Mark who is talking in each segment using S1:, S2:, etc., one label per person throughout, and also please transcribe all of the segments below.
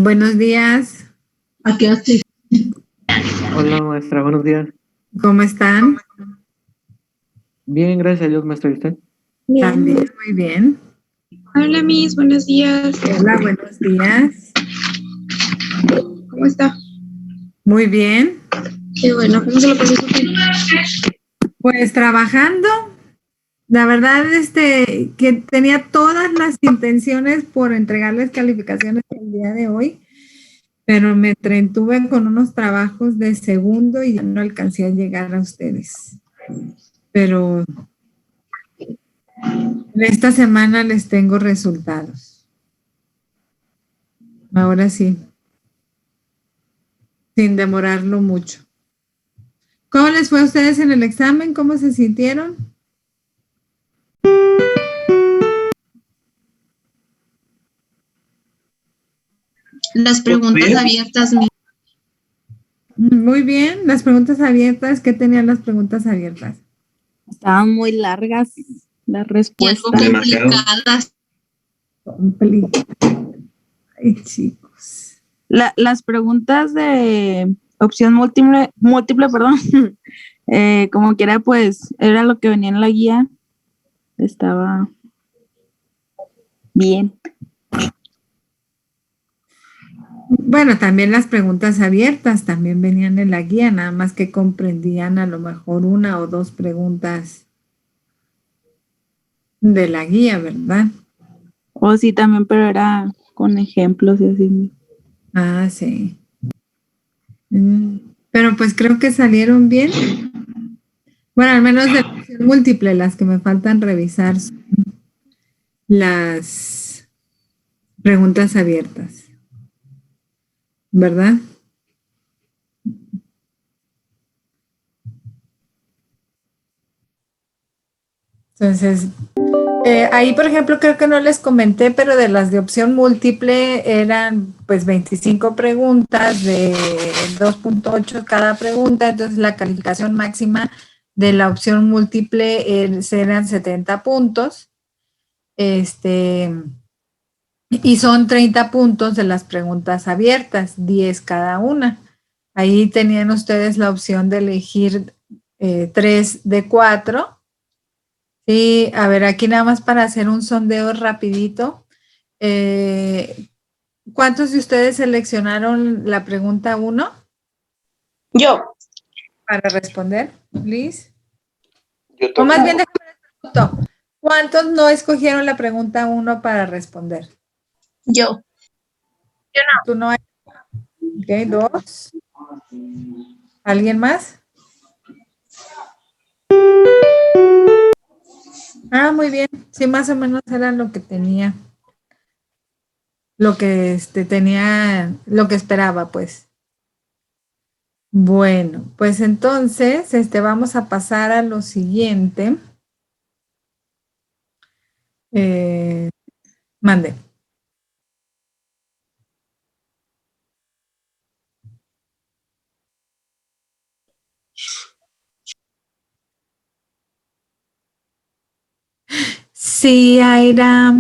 S1: Buenos días,
S2: Aquí estoy.
S3: Hola maestra, buenos días.
S1: ¿cómo están?
S3: Bien, gracias a Dios, maestra. ¿Y usted?
S1: También muy bien.
S4: Hola, Miss, buenos días.
S1: Hola, buenos días.
S4: ¿Cómo está?
S1: Muy bien.
S4: Qué bueno, ¿cómo se lo pasó usted?
S1: Pues trabajando. La verdad, que tenía todas las intenciones por entregarles calificaciones el día de hoy, pero me entretuve con unos trabajos de segundo y ya no alcancé a llegar a ustedes. Pero esta semana les tengo resultados. Ahora sí, sin demorarlo mucho. ¿Cómo les fue a ustedes en el examen? ¿Cómo se sintieron?
S4: Las preguntas abiertas, Miss.
S1: Muy bien. Las preguntas abiertas, ¿qué tenían las preguntas abiertas?
S5: Estaban muy largas las
S4: Y algo
S5: respuestas.
S4: complicadas.
S1: Ay, chicos.
S5: Las preguntas de opción múltiple, perdón, como quiera, pues era lo que venía en la guía. Estaba bien.
S1: Bueno, también las preguntas abiertas también venían en la guía, nada más que comprendían a lo mejor una o dos preguntas de la guía, ¿verdad?
S5: O sí, también, pero era con ejemplos y así.
S1: Ah, sí. Pero pues creo que salieron bien. Bueno, al menos de la opción múltiple, las que me faltan revisar son las preguntas abiertas, ¿verdad? Entonces, ahí, por ejemplo, creo que no les comenté, pero de las de opción múltiple eran pues 25 preguntas de 2.8 cada pregunta, entonces la calificación máxima de la opción múltiple eran 70 puntos. Y son 30 puntos de las preguntas abiertas, 10 cada una. Ahí tenían ustedes la opción de elegir 3 de 4. Sí, a ver, aquí nada más para hacer un sondeo rapidito. Eh, ¿Cuántos de ustedes seleccionaron la pregunta 1
S4: Yo.
S1: para responder, please?
S3: Yo
S1: O más bien,
S3: tampoco.
S1: déjame les pregunto, ¿cuántos no escogieron la pregunta 1 para responder?
S4: Yo.
S1: ¿Tú no hay? Ok, 2. ¿Alguien más? Ah, muy bien. Sí, más o menos era lo que tenía, lo que tenía, lo que esperaba, pues. Bueno, pues entonces, vamos a pasar a lo siguiente. Eh, Mande. Sí, Aira.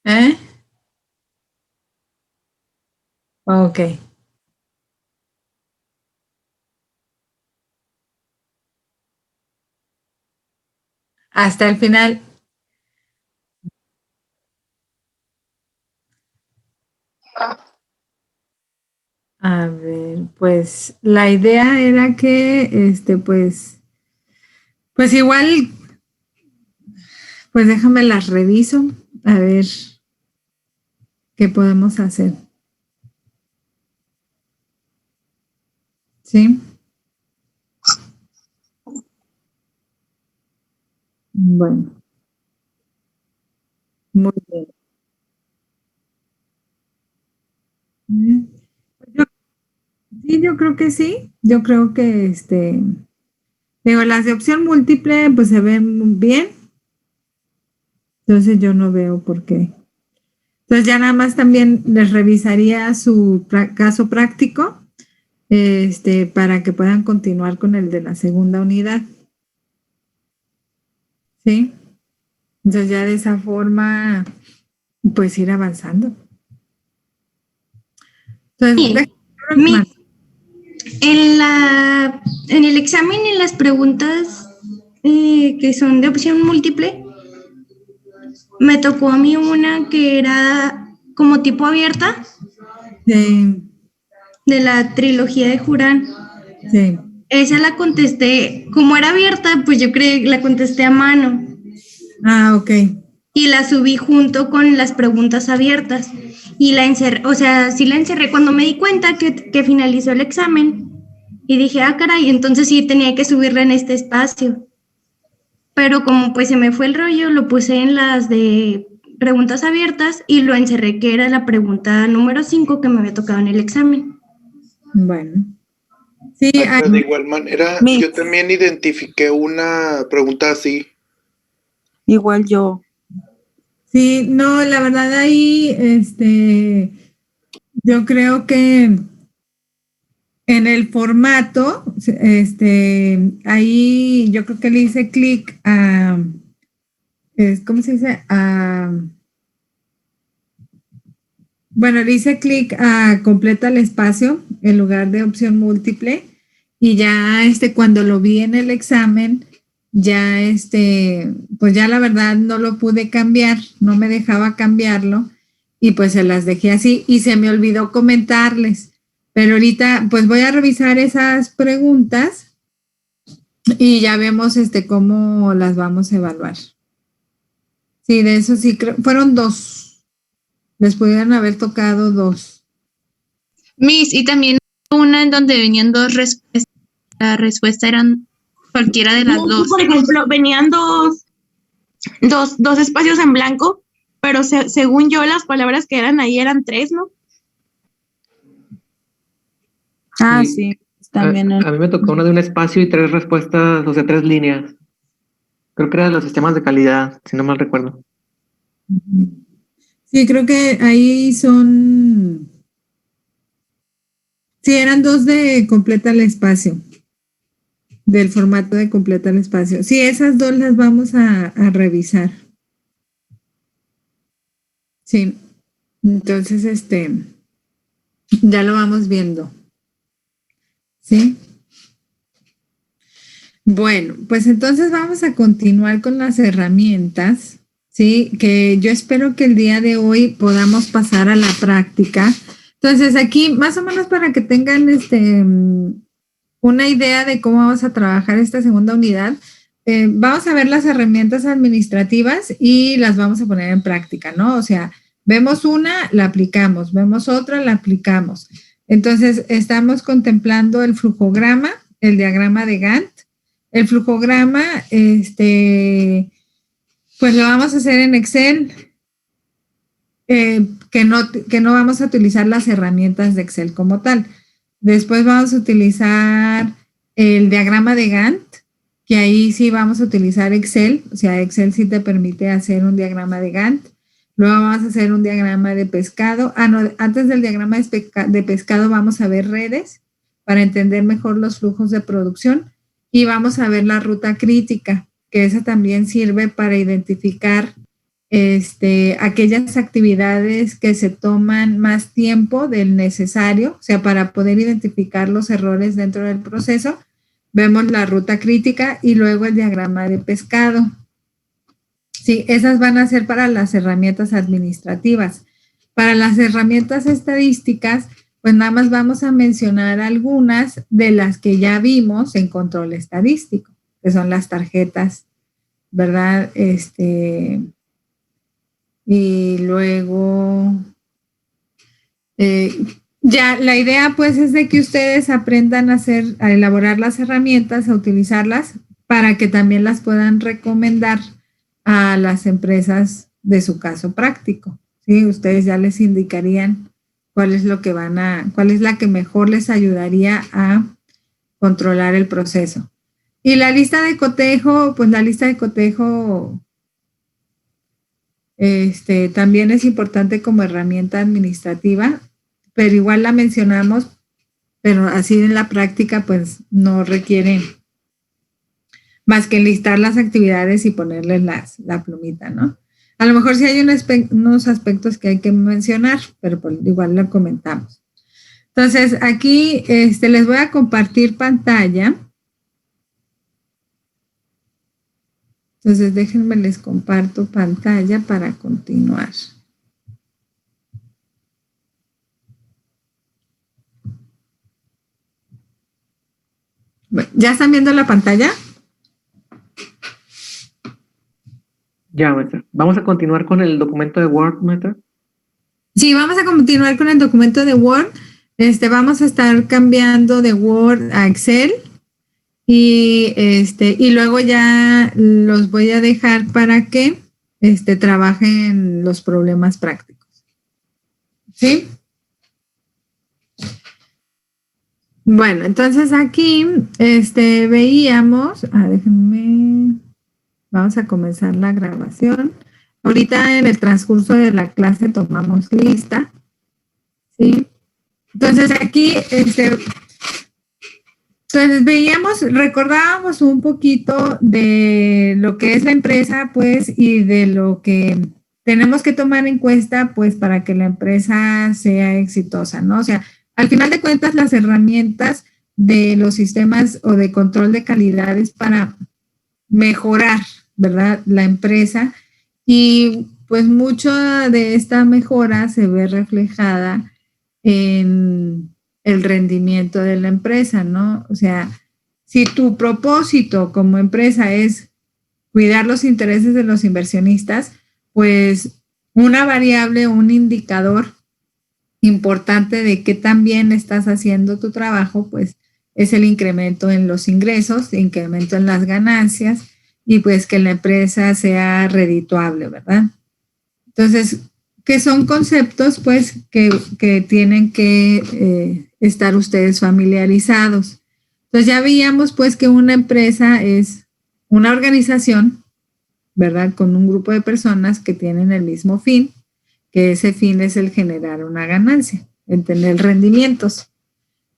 S1: ¿Eh? Ok. Hasta el final. A ver, pues la idea era que, pues igual, pues déjame las reviso, a ver qué podemos hacer. ¿Sí? Bueno, muy bien. Yo, sí, yo creo que sí. Yo creo que, digo, las de opción múltiple, pues se ven muy bien. Entonces yo no veo por qué. Entonces ya nada más también les revisaría su caso práctico, para que puedan continuar con el de la segunda unidad. ¿Sí? Entonces ya de esa forma, pues ir avanzando. Entonces,
S2: Bien. En el examen, en las preguntas que son de opción múltiple, me tocó a mí una que era como tipo abierta,
S1: sí,
S2: de la trilogía de Jurán.
S1: sí.
S2: Esa la contesté, como era abierta, pues yo creo que la contesté a mano
S1: Ah, ok.
S2: y la subí junto con las preguntas abiertas y la encerré, o sea, sí la encerré cuando me di cuenta que finalizó el examen y dije, ah, caray, entonces sí tenía que subirla en este espacio. Pero como pues se me fue el rollo, lo puse en las de preguntas abiertas y lo encerré, que era la pregunta número 5 que me había tocado en el examen.
S1: Bueno. Sí,
S6: Pero de igual manera,
S5: Mi-
S6: yo también identifiqué una pregunta así.
S5: Igual yo.
S1: sí, no, la verdad ahí, yo creo que en el formato, ahí yo creo que le hice clic a, ¿cómo se dice? Bueno, le hice clic a completa el espacio en lugar de opción múltiple y ya cuando lo vi en el examen, ya pues ya la verdad no lo pude cambiar, no me dejaba cambiarlo y pues se las dejé así y se me olvidó comentarles. Pero ahorita pues voy a revisar esas preguntas y ya vemos cómo las vamos a evaluar. Sí, de eso sí creo, fueron 2. Les pudieran haber tocado 2.
S4: Miss, y también una en donde venían dos respuestas. La respuesta eran cualquiera de las
S7: No,
S4: dos.
S7: por ejemplo, venían dos espacios en blanco, pero según yo las palabras que eran ahí eran 3, ¿no?
S5: Ah,
S3: Sí.
S5: sí, también.
S3: A mí me tocó una de un espacio y 3 respuestas, o sea, 3 líneas. Creo que era de los sistemas de calidad, si no mal recuerdo.
S1: Sí, creo que ahí son. Sí, eran 2 de completa el espacio. Del formato de completa el espacio. Sí, esas 2 las vamos a revisar. Sí. Entonces, ya lo vamos viendo. ¿Sí? Bueno, pues entonces vamos a continuar con las herramientas, ¿sí? Que yo espero que el día de hoy podamos pasar a la práctica. Entonces, aquí, más o menos para que tengan una idea de cómo vamos a trabajar esta segunda unidad, vamos a ver las herramientas administrativas y las vamos a poner en práctica, ¿no? O sea, vemos una, la aplicamos, vemos otra, la aplicamos. Entonces, estamos contemplando el flujograma, el diagrama de Gantt. El flujograma, pues lo vamos a hacer en Excel, que no vamos a utilizar las herramientas de Excel como tal. Después vamos a utilizar el diagrama de Gantt, que ahí sí vamos a utilizar Excel, o sea, Excel sí te permite hacer un diagrama de Gantt. Luego vamos a hacer un diagrama de pescado. No, antes del diagrama de pescado vamos a ver redes para entender mejor los flujos de producción. Y vamos a ver la ruta crítica, que esa también sirve para identificar aquellas actividades que se toman más tiempo del necesario, o sea, para poder identificar los errores dentro del proceso. Vemos la ruta crítica y luego el diagrama de pescado. Sí, esas van a ser para las herramientas administrativas. Para las herramientas estadísticas, pues nada más vamos a mencionar algunas de las que ya vimos en control estadístico, que son las tarjetas, ¿verdad? Y luego, ya la idea pues es de que ustedes aprendan a elaborar las herramientas, a utilizarlas para que también las puedan recomendar a las empresas de su caso práctico, ¿sí? Ustedes ya les indicarían cuál es la que mejor les ayudaría a controlar el proceso. Y la lista de cotejo, pues la lista de cotejo también es importante como herramienta administrativa, pero igual la mencionamos, pero así en la práctica pues no requiere más que enlistar las actividades y ponerles la plumita, ¿no? A lo mejor sí hay unos aspectos que hay que mencionar, pero pues igual lo comentamos. Entonces, aquí les voy a compartir pantalla. Entonces, déjenme les comparto pantalla para continuar. ¿Ya están viendo la pantalla?
S3: Ya, maestra. Vamos a continuar con el documento de Word, maestra.
S1: Sí, vamos a continuar con el documento de Word. Vamos a estar cambiando de Word a Excel y luego ya los voy a dejar para que trabajen los problemas prácticos. ¿Sí? Bueno, entonces aquí veíamos, déjenme, vamos a comenzar la grabación. Ahorita en el transcurso de la clase tomamos lista, ¿sí? Entonces aquí, entonces recordábamos un poquito de lo que es la empresa, pues, y de lo que tenemos que tomar en cuenta, pues, para que la empresa sea exitosa, ¿no? O sea, al final de cuentas, las herramientas de los sistemas o de control de calidad es para mejorar, ¿verdad?, la empresa. Y pues mucha de esta mejora se ve reflejada en el rendimiento de la empresa, ¿no? O sea, si tu propósito como empresa es cuidar los intereses de los inversionistas, pues una variable, un indicador importante de qué tan bien estás haciendo tu trabajo, pues es el incremento en los ingresos, incremento en las ganancias y pues que la empresa sea redituable, ¿verdad? Entonces, que son conceptos pues que tienen que estar ustedes familiarizados. Entonces ya veíamos pues que una empresa es una organización, ¿verdad? Con un grupo de personas que tienen el mismo fin, que ese fin es el generar una ganancia, el tener rendimientos,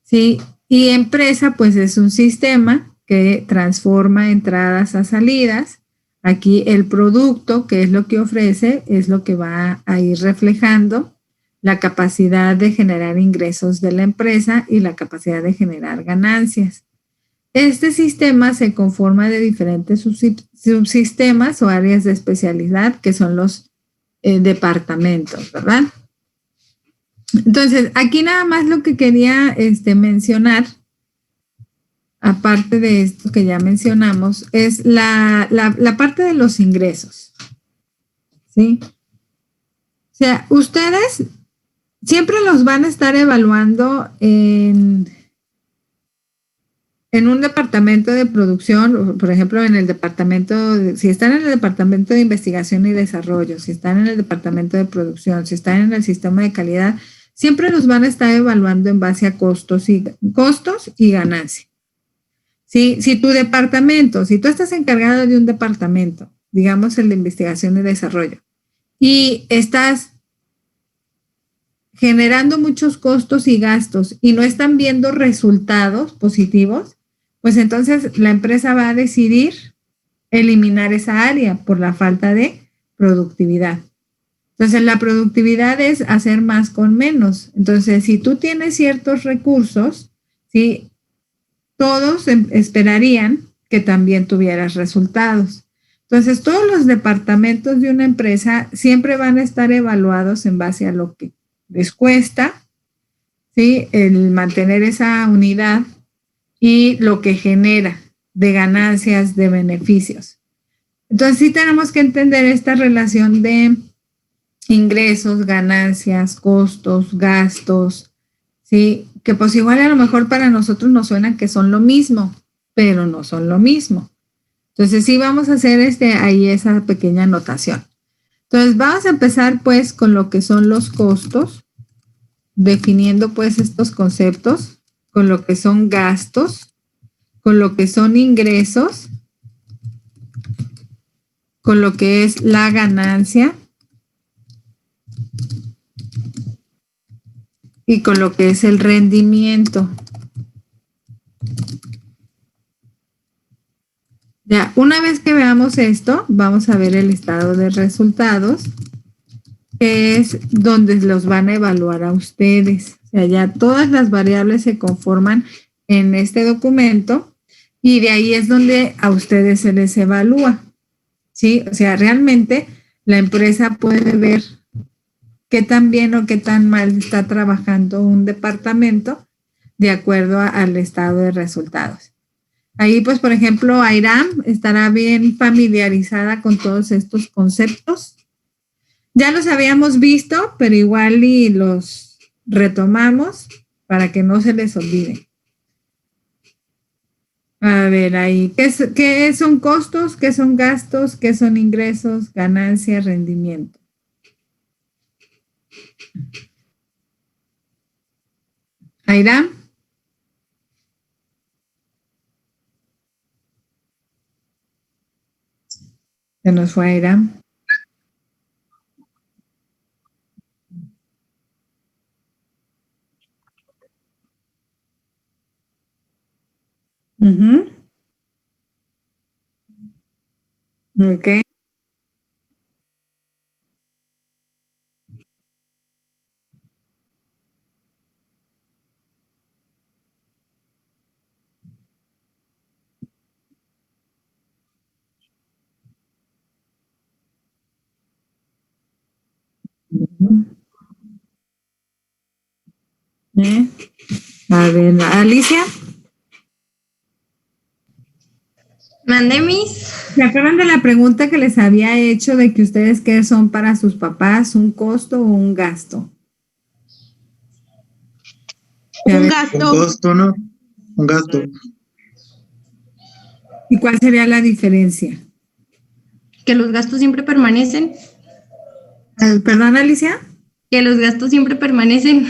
S1: ¿sí? Y empresa pues es un sistema que transforma entradas a salidas. Aquí el producto, que es lo que ofrece, es lo que va a ir reflejando la capacidad de generar ingresos de la empresa y la capacidad de generar ganancias. Este sistema se conforma de diferentes subsistemas o áreas de especialidad, que son los departamentos, ¿verdad? Entonces, aquí nada más lo que quería mencionar, aparte de esto que ya mencionamos, es la parte de los ingresos, ¿sí? O sea, ustedes siempre los van a estar evaluando en un departamento de producción, por ejemplo, en el departamento, si están en el departamento de investigación y desarrollo, si están en el departamento de producción, si están en el sistema de calidad, siempre los van a estar evaluando en base a costos y ganancia. Si tu departamento, si tú estás encargado de un departamento, digamos el de investigación y desarrollo, y estás generando muchos costos y gastos y no están viendo resultados positivos, pues entonces la empresa va a decidir eliminar esa área por la falta de productividad. Entonces, la productividad es hacer más con menos. Entonces, si tú tienes ciertos recursos, ¿sí?, todos esperarían que también tuvieras resultados. Entonces, todos los departamentos de una empresa siempre van a estar evaluados en base a lo que les cuesta, ¿sí?, el mantener esa unidad y lo que genera de ganancias, de beneficios. Entonces, sí tenemos que entender esta relación de ingresos, ganancias, costos, gastos, ¿sí? Que pues igual a lo mejor para nosotros nos suena que son lo mismo, pero no son lo mismo. Entonces sí vamos a hacer ahí esa pequeña anotación. Entonces vamos a empezar pues con lo que son los costos, definiendo pues estos conceptos, con lo que son gastos, con lo que son ingresos, con lo que es la ganancia, y con lo que es el rendimiento. Ya, una una vez que veamos esto, vamos a ver el estado de resultados, que es donde los van a evaluar a ustedes. O sea, ya todas las variables se conforman en este documento y de ahí es donde a ustedes se les evalúa. ¿Sí? O sea, realmente la empresa puede ver qué tan bien o qué tan mal está trabajando un departamento de acuerdo al estado de resultados. Ahí, pues, por ejemplo, Airam estará bien familiarizada con todos estos conceptos. Ya los habíamos visto, pero igual y los retomamos para que no se les olvide. A ver, ahí, ¿qué son costos? ¿Qué son gastos? ¿Qué son ingresos? Ganancias, rendimiento. Airam. Se nos fue Airam. Ok. A ver, Alicia.
S2: Mandé mis.
S1: ¿Se acuerdan de la pregunta que les había hecho de que ustedes qué son para sus papás, un costo o un gasto?
S7: Un gasto.
S8: Un costo, ¿no? Un gasto.
S1: ¿Y cuál sería la diferencia?
S2: Que los gastos siempre permanecen.
S1: ¿Perdón, Alicia?
S2: Que los gastos siempre permanecen.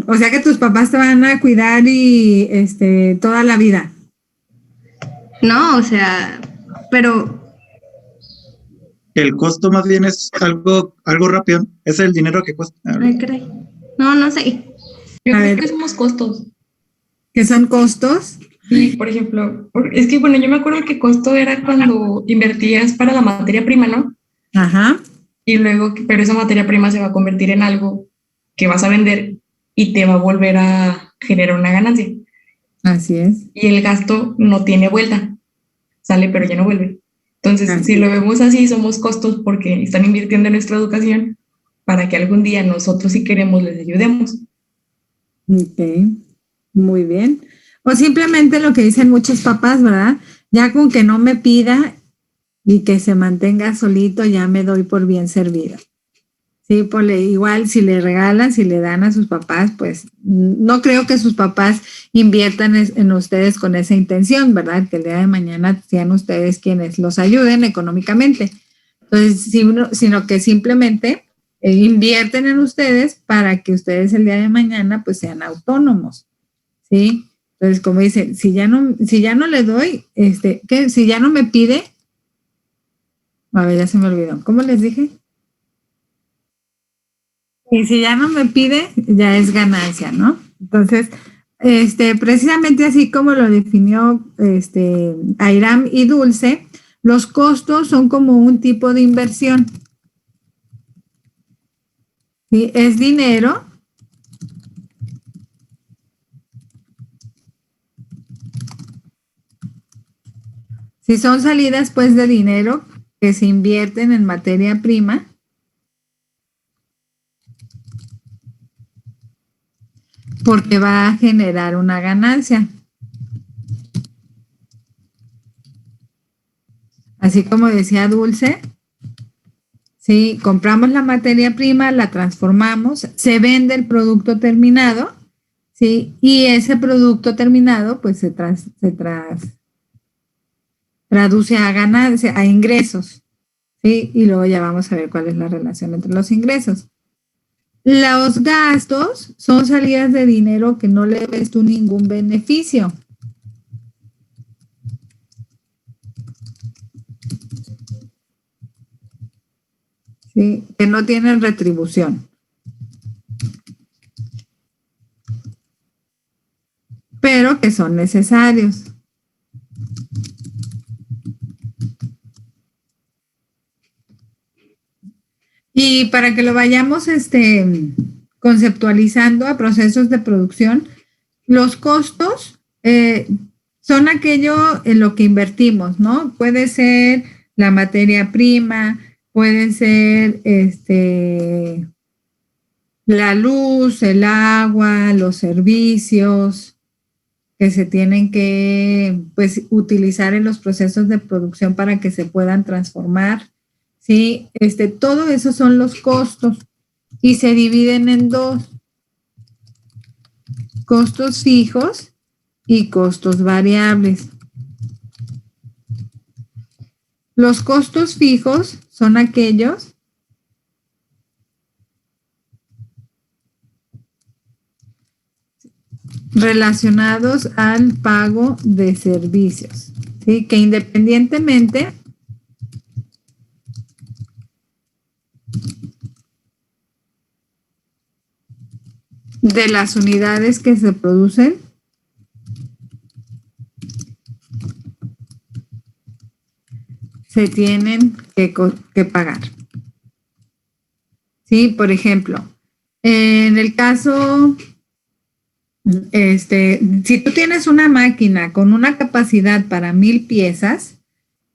S1: O sea que tus papás te van a cuidar y toda la vida.
S2: No, o sea, pero
S8: El costo más bien es algo rápido. Es el dinero que cuesta.
S2: ay, caray. No sé.
S9: Yo
S1: A
S9: creo
S1: ver.
S9: que somos costos.
S1: ¿Qué son costos?
S9: Sí, por ejemplo, es que bueno, yo me acuerdo que costo era cuando invertías para la materia prima, ¿no?
S1: Ajá.
S9: Y luego, pero esa materia prima se va a convertir en algo que vas a vender y te va a volver a generar una ganancia.
S1: Así es.
S9: Y el gasto no tiene vuelta. Sale, pero ya no vuelve. Entonces,
S1: Así
S9: si lo vemos así, somos costos porque están invirtiendo en nuestra educación para que algún día nosotros, si queremos, les ayudemos.
S1: Ok, muy bien. O simplemente lo que dicen muchos papás, ¿verdad? Ya con que no me pida y que se mantenga solito, ya me doy por bien servido. Sí, pues igual si le regalan, si le dan a sus papás, pues no creo que sus papás inviertan en ustedes con esa intención, ¿verdad? Que el día de mañana sean ustedes quienes los ayuden económicamente. Entonces, sino que simplemente invierten en ustedes para que ustedes el día de mañana pues sean autónomos, ¿sí? Entonces, como dicen, si ya no le doy, ¿qué? Si ya no me pide, a ver, ya se me olvidó. ¿Cómo les dije? Y si ya no me pide, ya es ganancia, ¿no? Entonces, precisamente así como lo definió Airam y Dulce, los costos son como un tipo de inversión. ¿Sí? Es dinero si son salidas pues de dinero que se invierten en materia prima porque va a generar una ganancia. Así como decía Dulce, sí, compramos la materia prima, la transformamos, se vende el producto terminado, sí, y ese producto terminado pues se traduce a ganancia, a ingresos, sí, y luego ya vamos a ver cuál es la relación entre los ingresos. Los gastos son salidas de dinero que no le ves tú ningún beneficio. ¿Sí? Que no tienen retribución. Pero que son necesarios. Y para que lo vayamos conceptualizando a procesos de producción, los costos son aquello en lo que invertimos, ¿no? Puede ser la materia prima, puede ser la luz, el agua, los servicios que se tienen que pues, utilizar en los procesos de producción para que se puedan transformar. ¿Sí? Todo eso son los costos y se dividen en dos: costos fijos y costos variables. Los costos fijos son aquellos relacionados al pago de servicios, ¿sí? Que independientemente de las unidades que se producen, se tienen que pagar. Sí, por ejemplo, en el caso, si tú tienes una máquina con una capacidad para 1000 piezas,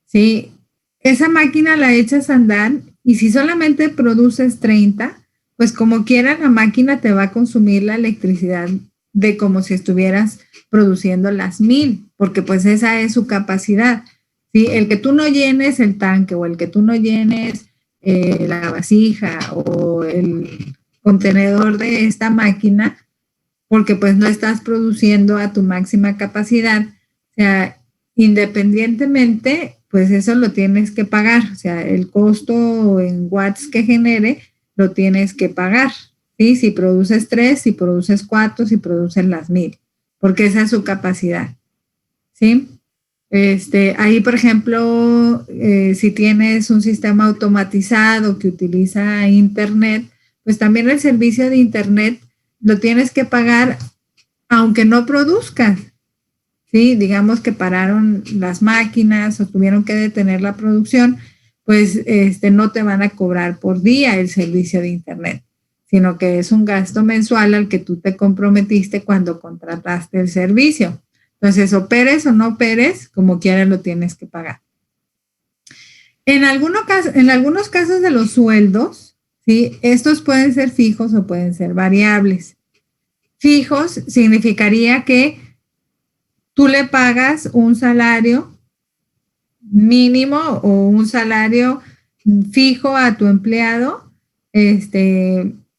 S1: ¿sí? Esa máquina la echas a andar y si solamente produces 30, pues como quiera la máquina te va a consumir la electricidad de como si estuvieras produciendo las 1000, porque pues esa es su capacidad. ¿Sí? El que tú no llenes el tanque o el que tú no llenes la vasija o el contenedor de esta máquina, porque pues no estás produciendo a tu máxima capacidad, o sea, independientemente, pues eso lo tienes que pagar, o sea, el costo en watts que genere, lo tienes que pagar, ¿sí? Si produces 3, si produces 4, si produces las 1000, porque esa es su capacidad, ¿sí? Ahí, por ejemplo, si tienes un sistema automatizado que utiliza Internet, pues también el servicio de Internet lo tienes que pagar aunque no produzcas, ¿sí? Digamos que pararon las máquinas o tuvieron que detener la producción, pues no te van a cobrar por día el servicio de Internet, sino que es un gasto mensual al que tú te comprometiste cuando contrataste el servicio. Entonces, operes o no operes, como quiera lo tienes que pagar. En algunos casos de los sueldos, ¿sí? Estos pueden ser fijos o pueden ser variables. Fijos significaría que tú le pagas un salario mínimo o un salario fijo a tu empleado,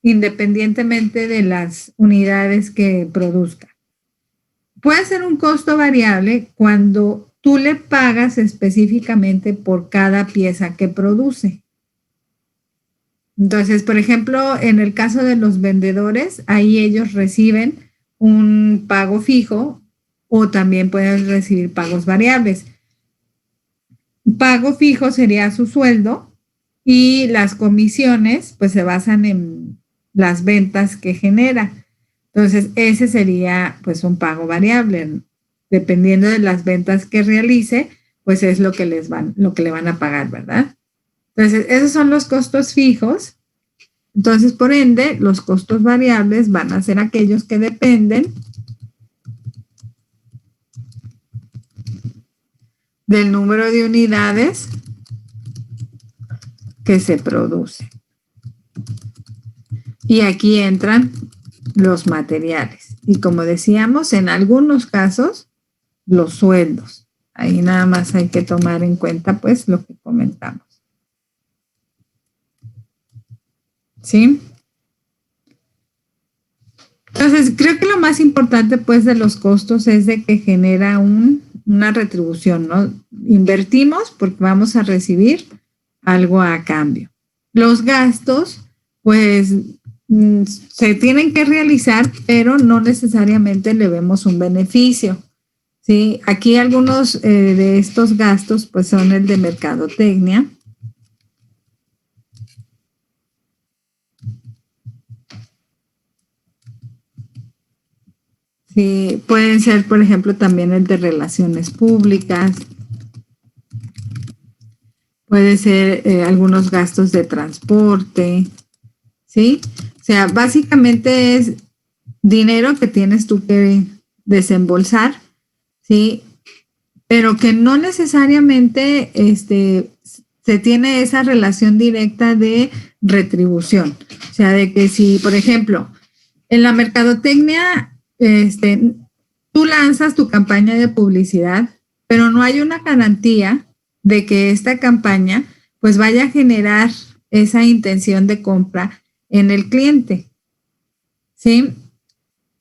S1: independientemente de las unidades que produzca. Puede ser un costo variable cuando tú le pagas específicamente por cada pieza que produce. Entonces, por ejemplo, en el caso de los vendedores, ahí ellos reciben un pago fijo o también pueden recibir pagos variables. Pago fijo sería su sueldo y las comisiones pues se basan en las ventas que genera. Entonces, ese sería pues un pago variable. Dependiendo de las ventas que realice, pues es lo que le van a pagar, ¿verdad? Entonces, esos son los costos fijos. Entonces, por ende, los costos variables van a ser aquellos que dependen del número de unidades que se produce. Y aquí entran los materiales. Y como decíamos, en algunos casos, los sueldos. Ahí nada más hay que tomar en cuenta, pues, lo que comentamos. ¿Sí? Entonces, creo que lo más importante, pues, de los costos es de que genera una retribución, ¿no? Invertimos porque vamos a recibir algo a cambio. Los gastos, pues, se tienen que realizar, pero no necesariamente le vemos un beneficio. ¿Sí? Aquí algunos de estos gastos, pues, son el de mercadotecnia. Sí, pueden ser, por ejemplo, también el de relaciones públicas. puede ser algunos gastos de transporte, ¿sí? O sea, básicamente es dinero que tienes tú que desembolsar, ¿sí? Pero que no necesariamente se tiene esa relación directa de retribución. O sea, de que si, por ejemplo, en la mercadotecnia, tú lanzas tu campaña de publicidad, pero no hay una garantía de que esta campaña pues vaya a generar esa intención de compra en el cliente, ¿sí?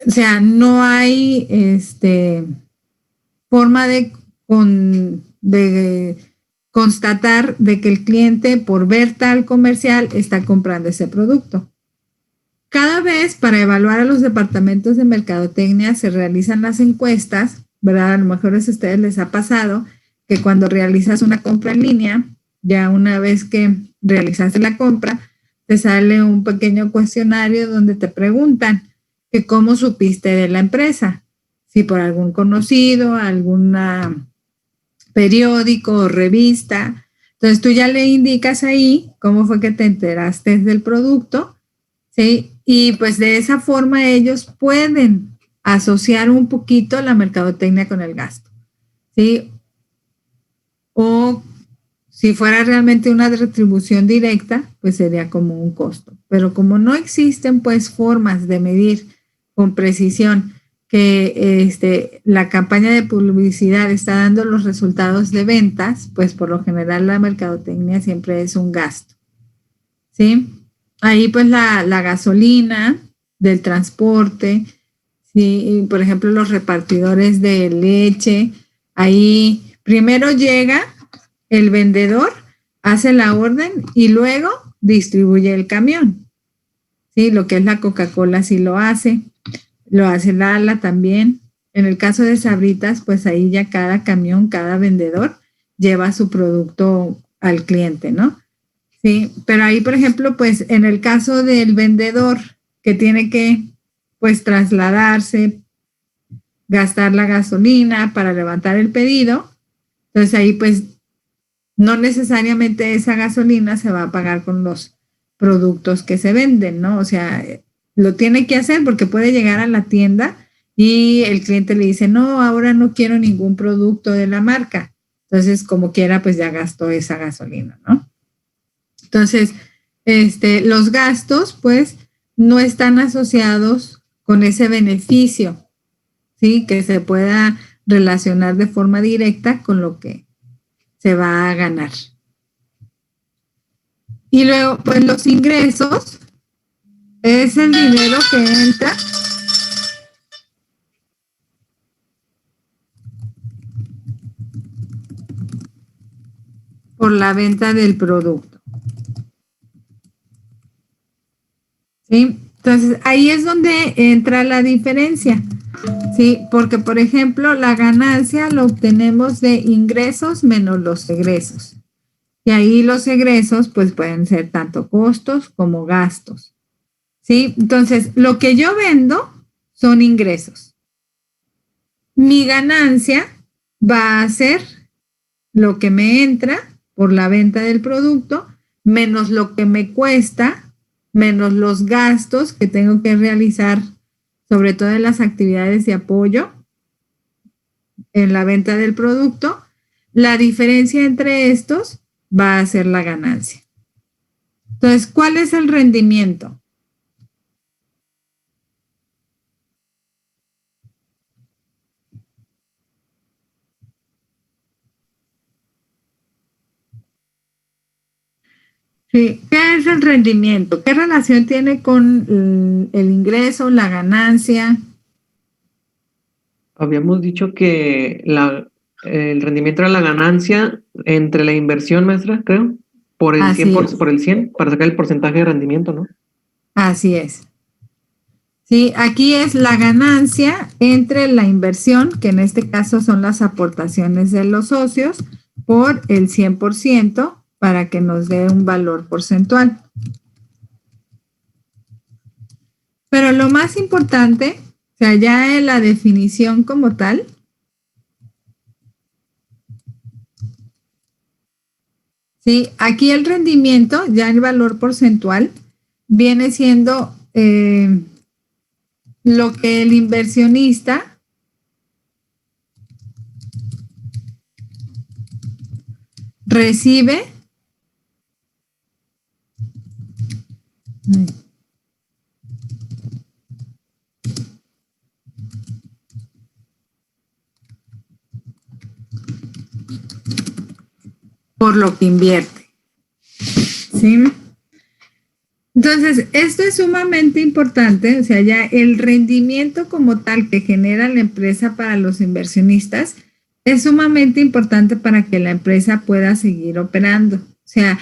S1: O sea, no hay forma de constatar de que el cliente por ver tal comercial está comprando ese producto. Cada vez para evaluar a los departamentos de mercadotecnia se realizan las encuestas, ¿verdad? A lo mejor a ustedes les ha pasado que cuando realizas una compra en línea, ya una vez que realizaste la compra, te sale un pequeño cuestionario donde te preguntan que cómo supiste de la empresa, si por algún conocido, alguna periódico o revista. Entonces tú ya le indicas ahí cómo fue que te enteraste del producto, ¿sí? Y pues de esa forma ellos pueden asociar un poquito la mercadotecnia con el gasto, ¿sí? O si fuera realmente una retribución directa, pues sería como un costo. Pero como no existen pues formas de medir con precisión que la campaña de publicidad está dando los resultados de ventas, pues por lo general la mercadotecnia siempre es un gasto, ¿sí? Ahí pues la gasolina del transporte, ¿sí? Por ejemplo, los repartidores de leche, ahí primero llega el vendedor, hace la orden y luego distribuye el camión, ¿sí? Lo que es la Coca-Cola sí lo hace Lala también. En el caso de Sabritas, pues ahí ya cada camión, cada vendedor lleva su producto al cliente, ¿no? Sí, pero ahí, por ejemplo, pues en el caso del vendedor que tiene que, pues, trasladarse, gastar la gasolina para levantar el pedido, entonces ahí, pues, no necesariamente esa gasolina se va a pagar con los productos que se venden, ¿no? O sea, lo tiene que hacer porque puede llegar a la tienda y el cliente le dice, no, ahora no quiero ningún producto de la marca. Entonces, como quiera, pues ya gastó esa gasolina, ¿no? Entonces, los gastos, pues, no están asociados con ese beneficio, ¿sí? Que se pueda relacionar de forma directa con lo que se va a ganar. Y luego, pues, los ingresos es el dinero que entra por la venta del producto. ¿Sí? Entonces, ahí es donde entra la diferencia, ¿sí? Porque, por ejemplo, la ganancia lo obtenemos de ingresos menos los egresos. Y ahí los egresos, pues, pueden ser tanto costos como gastos, ¿sí? Entonces, lo que yo vendo son ingresos. Mi ganancia va a ser lo que me entra por la venta del producto, menos lo que me cuesta, menos los gastos que tengo que realizar, sobre todo en las actividades de apoyo en la venta del producto. La diferencia entre estos va a ser la ganancia. Entonces, ¿cuál es el rendimiento? Sí, ¿qué es el rendimiento? ¿Qué relación tiene con el ingreso, la ganancia?
S3: Habíamos dicho que el rendimiento era la ganancia entre la inversión, maestra, creo, por el
S1: Así
S3: 100%,
S1: es.
S3: por el 100, para sacar el porcentaje de rendimiento, ¿no?
S1: Así es. Sí, aquí es la ganancia entre la inversión, que en este caso son las aportaciones de los socios, por el 100% para que nos dé un valor porcentual. Pero lo más importante, o sea, ya en la definición como tal, ¿sí? Aquí el rendimiento, ya en valor porcentual, viene siendo lo que el inversionista recibe por lo que invierte. ¿Sí? Entonces, esto es sumamente importante, o sea, ya el rendimiento como tal que genera la empresa para los inversionistas es sumamente importante para que la empresa pueda seguir operando. O sea,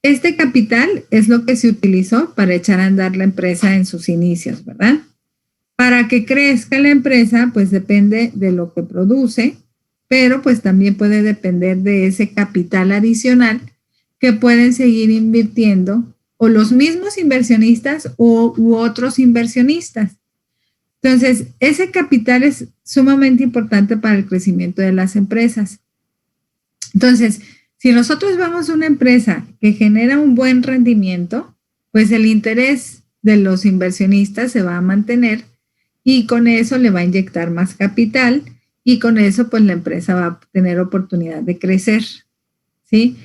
S1: este capital es lo que se utilizó para echar a andar la empresa en sus inicios, ¿verdad? Para que crezca la empresa, pues depende de lo que produce, pero pues también puede depender de ese capital adicional que pueden seguir invirtiendo o los mismos inversionistas u otros inversionistas. Entonces, ese capital es sumamente importante para el crecimiento de las empresas. Entonces, si nosotros vamos a una empresa que genera un buen rendimiento, pues el interés de los inversionistas se va a mantener y con eso le va a inyectar más capital y con eso pues la empresa va a tener oportunidad de crecer, ¿sí?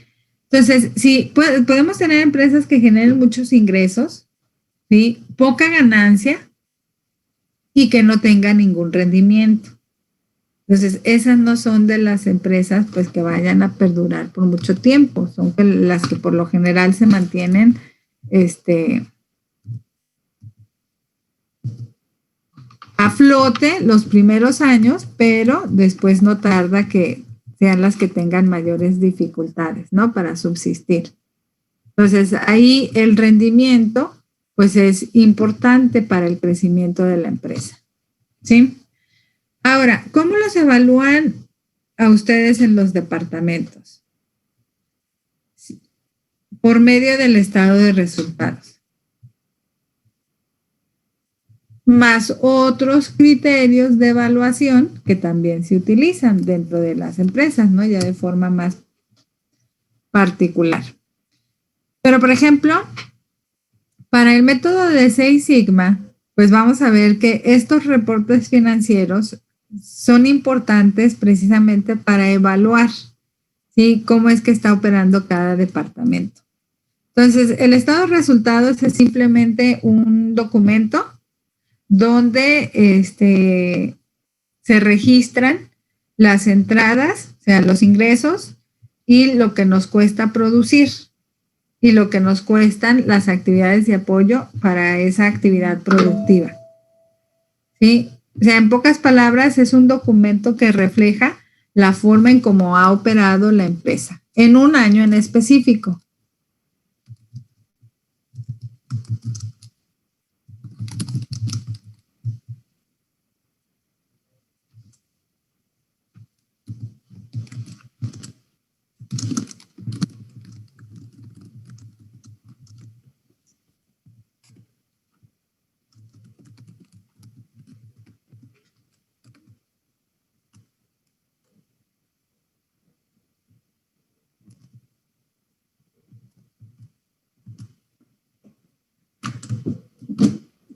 S1: Entonces, sí, podemos tener empresas que generen muchos ingresos, ¿sí? Poca ganancia y que no tengan ningún rendimiento. Entonces, esas no son de las empresas pues que vayan a perdurar por mucho tiempo, son las que por lo general se mantienen a flote los primeros años, pero después no tarda que sean las que tengan mayores dificultades, ¿no? Para subsistir. Entonces, ahí el rendimiento, pues es importante para el crecimiento de la empresa, ¿sí? Ahora, ¿cómo los evalúan a ustedes en los departamentos? Por medio del estado de resultados. Más otros criterios de evaluación que también se utilizan dentro de las empresas, ¿no? Ya de forma más particular. Pero, por ejemplo, para el método de Six Sigma, pues vamos a ver que estos reportes financieros son importantes precisamente para evaluar, ¿sí? Cómo es que está operando cada departamento. Entonces, el estado de resultados es simplemente un documento donde se registran las entradas, o sea, los ingresos y lo que nos cuesta producir y lo que nos cuestan las actividades de apoyo para esa actividad productiva. ¿Sí? O sea, en pocas palabras, es un documento que refleja la forma en cómo ha operado la empresa en un año en específico.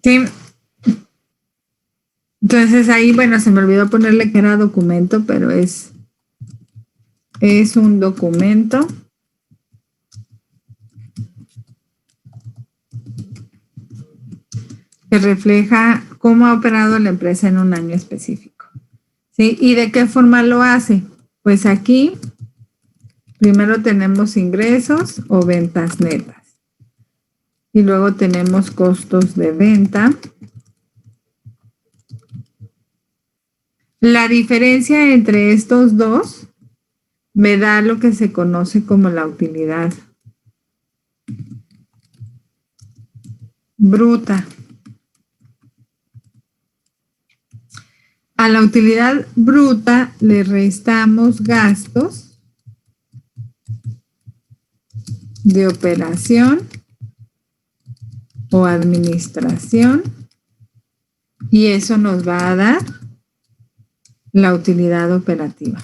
S1: Sí. Entonces ahí, bueno, se me olvidó ponerle que era documento, pero es un documento que refleja cómo ha operado la empresa en un año específico. ¿Sí? ¿Y de qué forma lo hace? Pues aquí primero tenemos ingresos o ventas netas. Y luego tenemos costos de venta. La diferencia entre estos dos me da lo que se conoce como la utilidad bruta. A la utilidad bruta le restamos gastos de operación o administración y eso nos va a dar la utilidad operativa.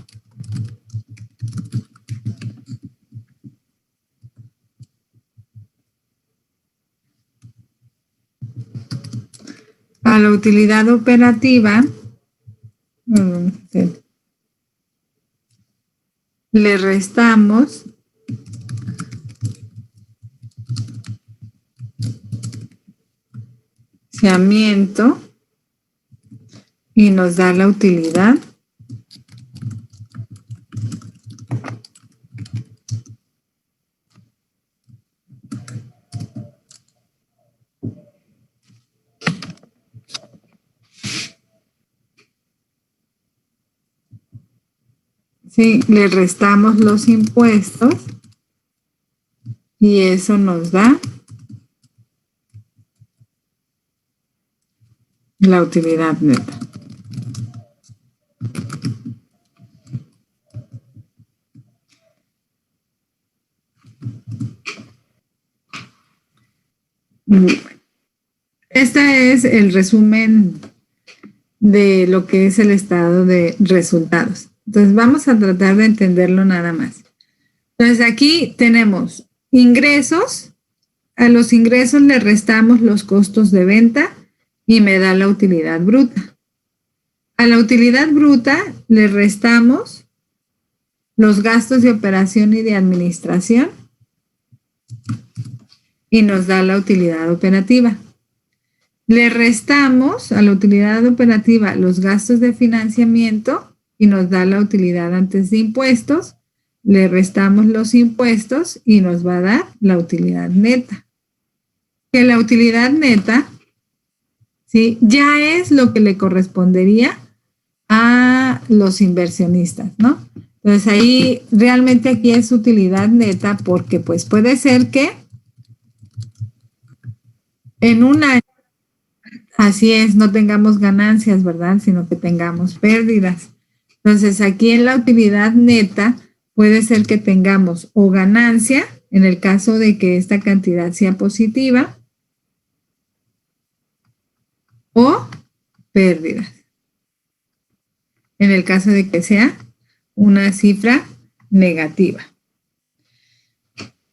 S1: a la utilidad operativa le restamos financiamiento y nos da la utilidad sí, le restamos los impuestos y eso nos da la utilidad neta. Este es el resumen de lo que es el estado de resultados. Entonces vamos a tratar de entenderlo nada más. Entonces aquí tenemos ingresos. A los ingresos le restamos los costos de venta y me da la utilidad bruta. A la utilidad bruta le restamos los gastos de operación y de administración y nos da la utilidad operativa. Le restamos a la utilidad operativa los gastos de financiamiento y nos da la utilidad antes de impuestos. Le restamos los impuestos y nos va a dar la utilidad neta. Que la utilidad neta, ¿sí?, ya es lo que le correspondería a los inversionistas, ¿no? Entonces ahí realmente aquí es utilidad neta porque pues puede ser que en un año, así es, no tengamos ganancias, ¿verdad?, sino que tengamos pérdidas. Entonces aquí en la utilidad neta puede ser que tengamos o ganancia, en el caso de que esta cantidad sea positiva, o pérdidas, en el caso de que sea una cifra negativa.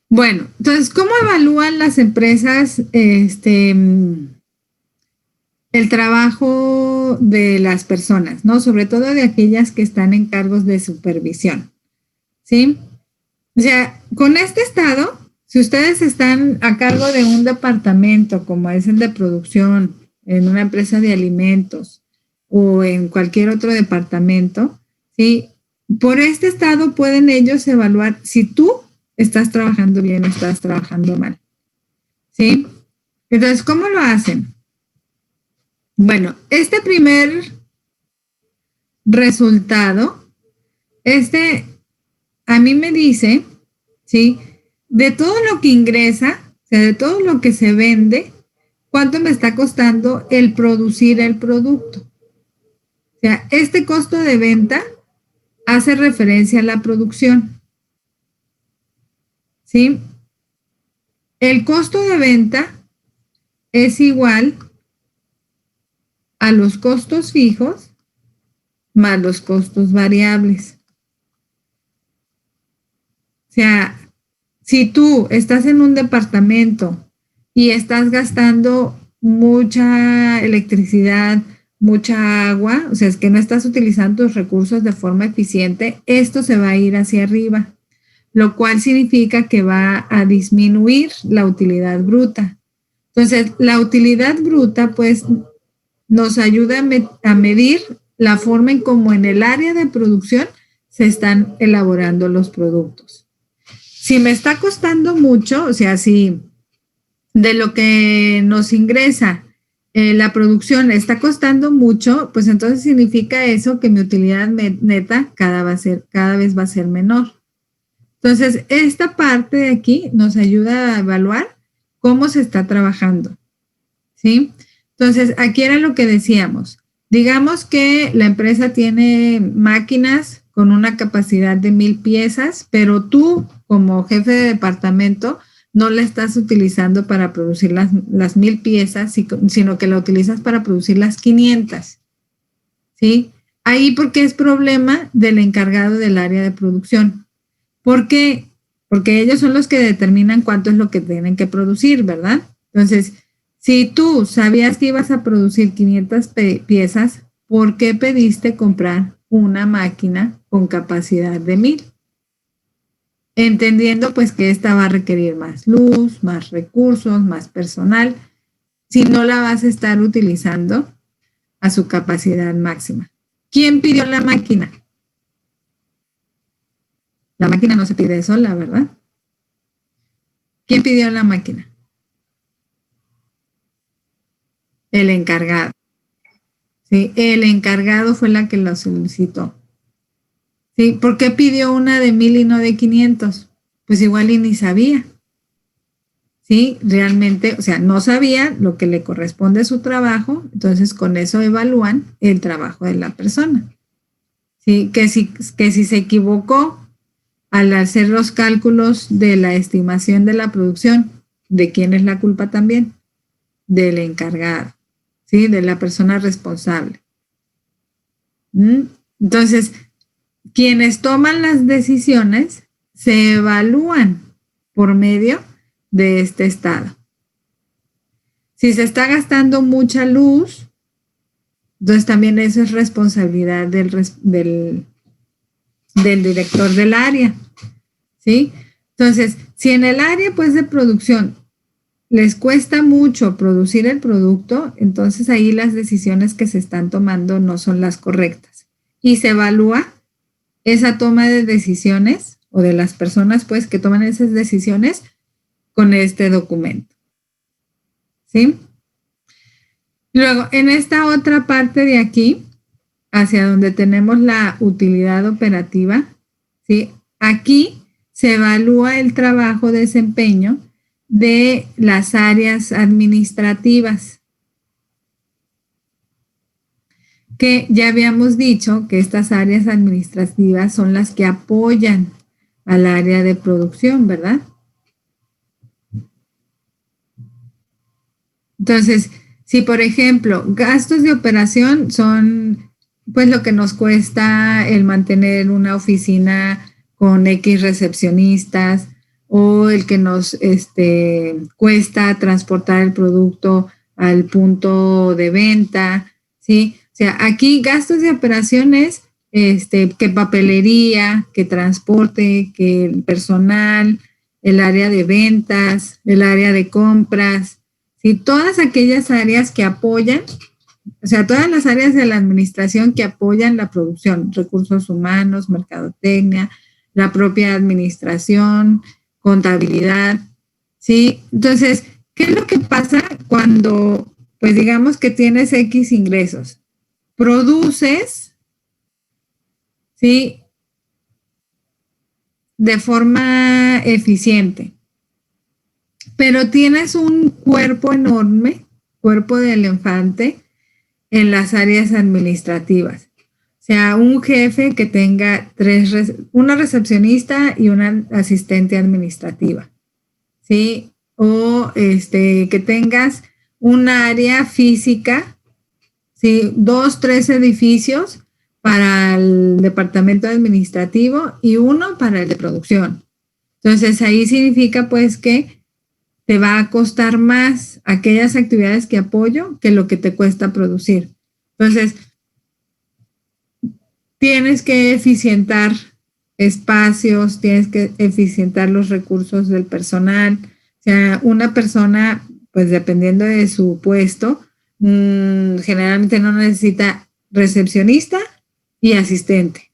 S1: Bueno, entonces, ¿cómo evalúan las empresas el trabajo de las personas, ¿no? Sobre todo de aquellas que están en cargos de supervisión, ¿sí? O sea, con este estado, si ustedes están a cargo de un departamento como es el de producción, en una empresa de alimentos o en cualquier otro departamento, ¿sí?, por este estado pueden ellos evaluar si tú estás trabajando bien o estás trabajando mal, ¿sí? Entonces, ¿cómo lo hacen? Bueno, este primer resultado, a mí me dice, ¿sí?, de todo lo que ingresa, o sea, de todo lo que se vende, ¿cuánto me está costando el producir el producto? O sea, este costo de venta hace referencia a la producción, ¿sí? El costo de venta es igual a los costos fijos más los costos variables. O sea, si tú estás en un departamento y estás gastando mucha electricidad, mucha agua, o sea, es que no estás utilizando tus recursos de forma eficiente, esto se va a ir hacia arriba, lo cual significa que va a disminuir la utilidad bruta. Entonces, la utilidad bruta, pues, nos ayuda a medir la forma en cómo en el área de producción se están elaborando los productos. Si me está costando mucho, o sea, si de lo que nos ingresa la producción está costando mucho, pues entonces significa eso que mi utilidad neta cada vez va a ser menor. Entonces, esta parte de aquí nos ayuda a evaluar cómo se está trabajando, ¿sí? Entonces, aquí era lo que decíamos. Digamos que la empresa tiene máquinas con una capacidad de 1000 piezas, pero tú, como jefe de departamento, no la estás utilizando para producir las 1000 piezas, sino que la utilizas para producir las 500, ¿sí? Ahí porque es problema del encargado del área de producción. ¿Por qué? Porque ellos son los que determinan cuánto es lo que tienen que producir, ¿verdad? Entonces, Si tú sabías que ibas a producir 500 piezas, ¿por qué pediste comprar una máquina con capacidad de 1000? Entendiendo pues que esta va a requerir más luz, más recursos, más personal, si no la vas a estar utilizando a su capacidad máxima. ¿Quién pidió la máquina? La máquina no se pide sola, ¿verdad? ¿Quién pidió la máquina? El encargado. ¿Sí? El encargado fue la que la solicitó. ¿Sí? ¿Por qué pidió una de 1000 y no de 500? Pues igual y ni sabía. ¿Sí? Realmente, o sea, no sabía lo que le corresponde a su trabajo, entonces con eso evalúan el trabajo de la persona. ¿Sí? Que si se equivocó al hacer los cálculos de la estimación de la producción, ¿de quién es la culpa también? Del encargado, ¿sí? De la persona responsable. Entonces, quienes toman las decisiones se evalúan por medio de este estado. Si se está gastando mucha luz, entonces también eso es responsabilidad del director del área, ¿sí? Entonces, si en el área pues de producción les cuesta mucho producir el producto, entonces ahí las decisiones que se están tomando no son las correctas. Y se evalúa esa toma de decisiones o de las personas pues que toman esas decisiones con este documento. ¿Sí? Luego, en esta otra parte de aquí, hacia donde tenemos la utilidad operativa, ¿sí? Aquí se evalúa el trabajo desempeño de las áreas administrativas, que ya habíamos dicho que estas áreas administrativas son las que apoyan al área de producción, ¿verdad? Entonces, si por ejemplo, gastos de operación son pues lo que nos cuesta el mantener una oficina con X recepcionistas o el que nos cuesta transportar el producto al punto de venta, ¿sí? O sea, aquí gastos de operaciones, que papelería, que transporte, que el personal, el área de ventas, el área de compras, ¿sí? Todas aquellas áreas que apoyan, o sea, todas las áreas de la administración que apoyan la producción, recursos humanos, mercadotecnia, la propia administración, contabilidad, ¿sí? Entonces, ¿qué es lo que pasa cuando, pues digamos que tienes X ingresos? Produces, ¿sí? De forma eficiente, pero tienes un cuerpo enorme, cuerpo de elefante, en las áreas administrativas. O sea, un jefe que tenga una recepcionista y una asistente administrativa, ¿sí? O que tengas un área física, ¿sí? 2, 3 edificios para el departamento administrativo y uno para el de producción. Entonces, ahí significa pues que te va a costar más aquellas actividades que apoyo que lo que te cuesta producir. Entonces, tienes que eficientar espacios, tienes que eficientar los recursos del personal. O sea, una persona, pues dependiendo de su puesto, generalmente no necesita recepcionista y asistente,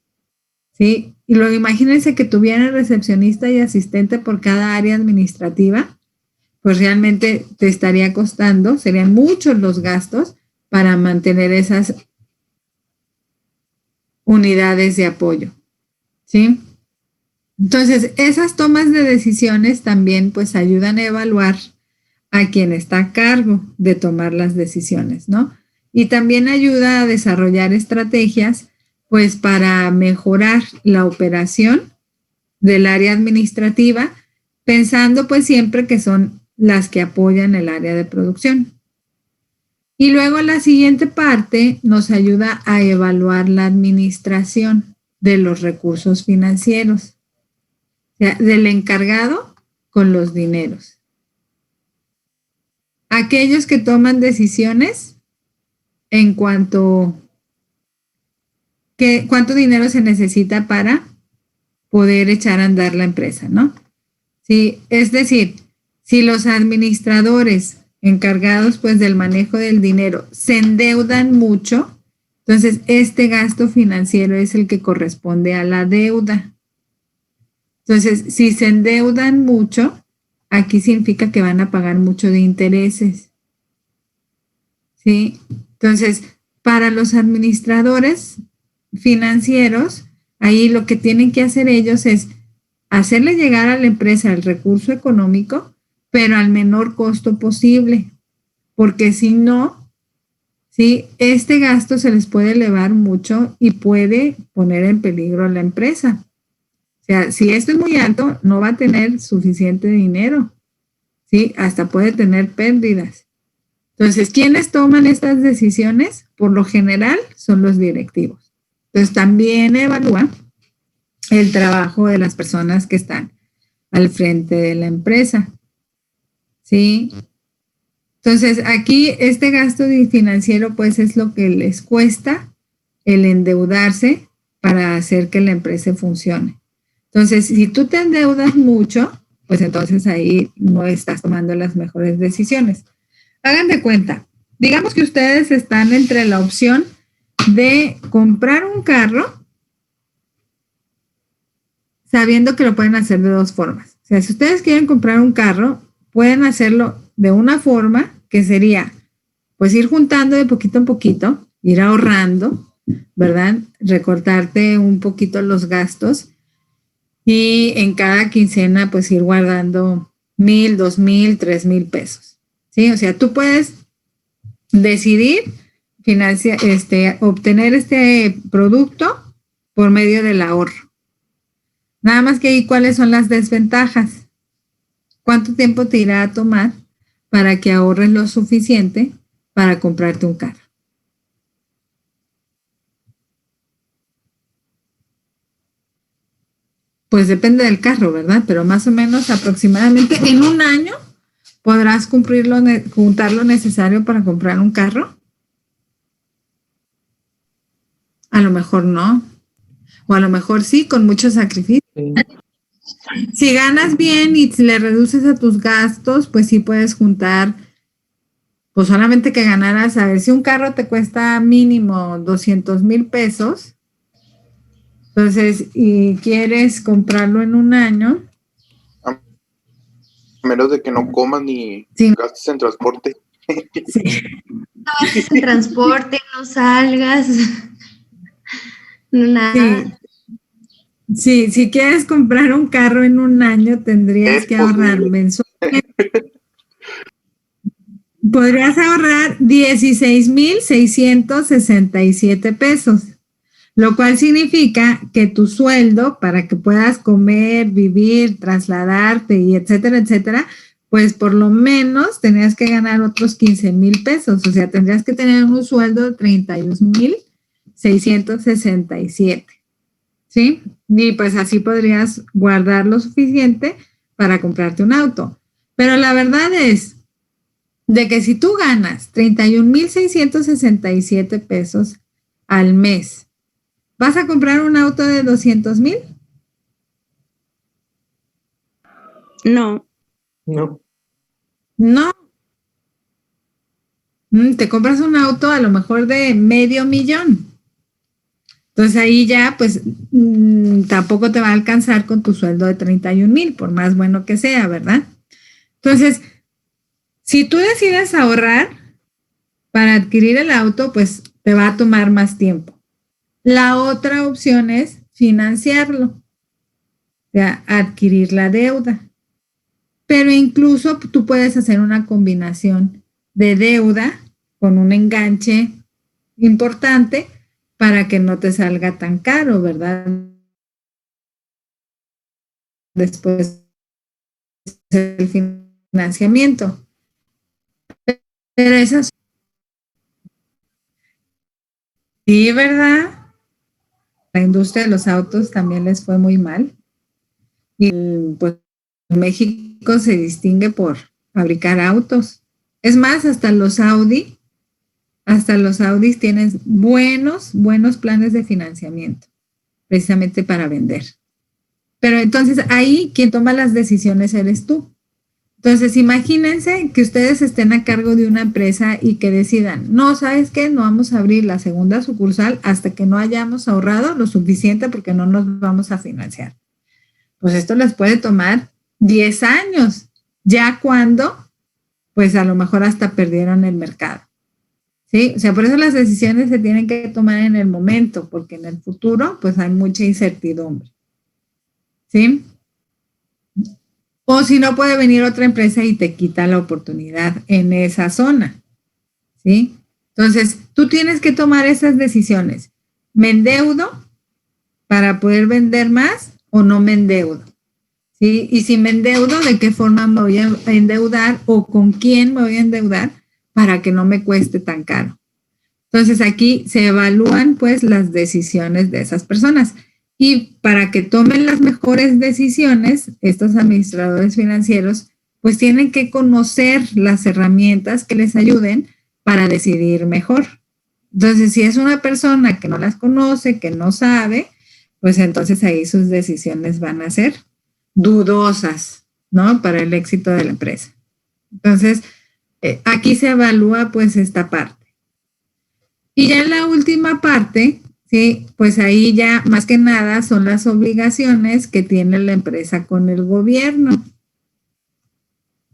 S1: ¿sí? Y luego imagínense que tuviera recepcionista y asistente por cada área administrativa, pues realmente te estaría costando, serían muchos los gastos para mantener esas unidades de apoyo, ¿sí? Entonces, esas tomas de decisiones también pues ayudan a evaluar a quien está a cargo de tomar las decisiones, ¿no? Y también ayuda a desarrollar estrategias pues para mejorar la operación del área administrativa, pensando pues siempre que son las que apoyan el área de producción. Y luego la siguiente parte nos ayuda a evaluar la administración de los recursos financieros, o sea, del encargado con los dineros. aquellos que toman decisiones en cuanto a cuánto dinero se necesita para poder echar a andar la empresa, ¿no? Sí, es decir, si los administradores encargados pues del manejo del dinero se endeudan mucho, entonces este gasto financiero es el que corresponde a la deuda. Entonces, si se endeudan mucho, aquí significa que van a pagar mucho de intereses. ¿Sí? Entonces, para los administradores financieros, ahí lo que tienen que hacer ellos es hacerle llegar a la empresa el recurso económico, pero al menor costo posible, porque si no, ¿sí? Este gasto se les puede elevar mucho y puede poner en peligro a la empresa. O sea, si esto es muy alto, no va a tener suficiente dinero, ¿sí? Hasta puede tener pérdidas. Entonces, ¿quiénes toman estas decisiones? Por lo general, son los directivos. Entonces, también evalúa el trabajo de las personas que están al frente de la empresa, ¿sí? Entonces, aquí este gasto financiero, pues, es lo que les cuesta el endeudarse para hacer que la empresa funcione. Entonces, si tú te endeudas mucho, pues entonces ahí no estás tomando las mejores decisiones. Hagan de cuenta, digamos que ustedes están entre la opción de comprar un carro, sabiendo que lo pueden hacer de dos formas. O sea, si ustedes quieren comprar un carro, pueden hacerlo de una forma que sería, pues, ir juntando de poquito en poquito, ir ahorrando, ¿verdad? Recortarte un poquito los gastos y en cada quincena, pues, ir guardando 1,000, 2,000, 3,000 pesos, ¿sí? O sea, tú puedes decidir obtener este producto por medio del ahorro. Nada más que ahí, ¿cuáles son las desventajas? ¿Cuánto tiempo te irá a tomar para que ahorres lo suficiente para comprarte un carro? Pues depende del carro, ¿verdad? Pero más o menos aproximadamente en un año podrás juntar lo necesario para comprar un carro. A lo mejor no. O a lo mejor sí, con mucho sacrificio.
S3: Sí.
S1: Si ganas bien y le reduces a tus gastos, pues sí puedes juntar, pues solamente que ganaras, a ver, si un carro te cuesta mínimo 200,000 pesos, entonces, y quieres comprarlo en un año.
S6: A menos de que no comas ni
S1: Sí.
S6: gastes en transporte.
S1: Sí.
S2: No gastes en transporte, no salgas, no nada.
S1: Sí. Sí, si quieres comprar un carro en un año, tendrías
S6: Es
S1: que ahorrar
S6: posible.
S1: mensualmente. Podrías ahorrar 16,667 pesos, lo cual significa que tu sueldo, para que puedas comer, vivir, trasladarte y etcétera, etcétera, pues por lo menos tenías que ganar otros 15,000 pesos. O sea, tendrías que tener un sueldo de 32,667. ¿Sí? Y pues así podrías guardar lo suficiente para comprarte un auto. Pero la verdad es de que si tú ganas 31,667 pesos al mes, ¿vas a comprar un auto de 200,000?
S7: No.
S3: No.
S1: No. Te compras un auto a lo mejor de $500,000. Entonces ahí ya, pues, tampoco te va a alcanzar con tu sueldo de 31,000, por más bueno que sea, ¿verdad? Entonces, si tú decides ahorrar para adquirir el auto, pues te va a tomar más tiempo. La otra opción es financiarlo, o sea, adquirir la deuda. Pero incluso tú puedes hacer una combinación de deuda con un enganche importante para que no te salga tan caro, ¿verdad? Después del financiamiento. Pero esas sí, ¿verdad? La industria de los autos también les fue muy mal. Y pues México se distingue por fabricar autos. Es más, hasta los Audis tienen buenos planes de financiamiento, precisamente para vender. Pero entonces ahí quien toma las decisiones eres tú. Entonces imagínense que ustedes estén a cargo de una empresa y que decidan, no, ¿sabes qué? No vamos a abrir la segunda sucursal hasta que no hayamos ahorrado lo suficiente porque no nos vamos a financiar. Pues esto les puede tomar 10 años, ya cuando, pues a lo mejor hasta perdieron el mercado. ¿Sí? O sea, por eso las decisiones se tienen que tomar en el momento, porque en el futuro, pues hay mucha incertidumbre. ¿Sí? O si no, puede venir otra empresa y te quita la oportunidad en esa zona. ¿Sí? Entonces, tú tienes que tomar esas decisiones. ¿Me endeudo para poder vender más o no me endeudo? ¿Sí? Y si me endeudo, ¿de qué forma me voy a endeudar o con quién me voy a endeudar para que no me cueste tan caro? Entonces, aquí se evalúan pues las decisiones de esas personas. Y para que tomen las mejores decisiones, estos administradores financieros pues tienen que conocer las herramientas que les ayuden para decidir mejor. Entonces, si es una persona que no las conoce, que no sabe, pues entonces ahí sus decisiones van a ser dudosas, ¿no? Para el éxito de la empresa. Entonces, aquí se evalúa pues esta parte. Y ya en la última parte, sí, pues ahí ya más que nada son las obligaciones que tiene la empresa con el gobierno,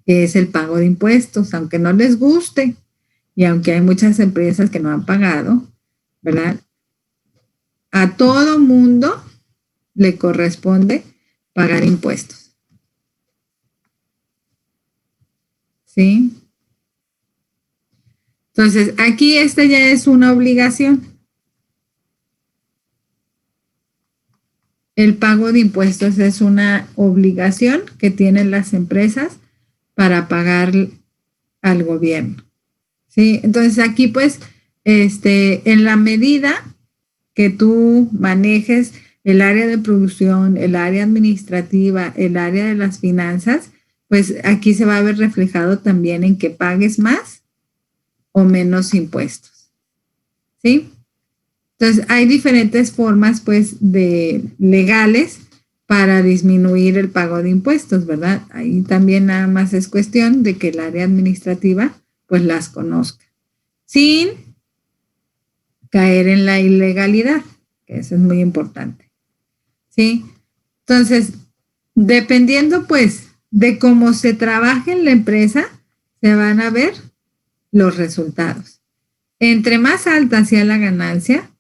S1: que es el pago de impuestos, aunque no les guste y aunque hay muchas empresas que no han pagado, ¿verdad? A todo mundo le corresponde pagar impuestos. ¿Sí? Entonces, aquí esta ya es una obligación. El pago de impuestos es una obligación que tienen las empresas para pagar al gobierno. ¿Sí? Entonces, aquí pues, en la medida que tú manejes el área de producción, el área administrativa, el área de las finanzas, pues aquí se va a ver reflejado también en que pagues más o menos impuestos. ¿Sí? Entonces, hay diferentes formas, pues, legales para disminuir el pago de impuestos, ¿verdad? Ahí también nada más es cuestión de que el área administrativa, pues, las conozca, sin caer en la ilegalidad, que eso es muy importante, ¿sí? Entonces, dependiendo, pues, de cómo se trabaje en la empresa, se van a ver los resultados. Entre más alta sea la ganancia,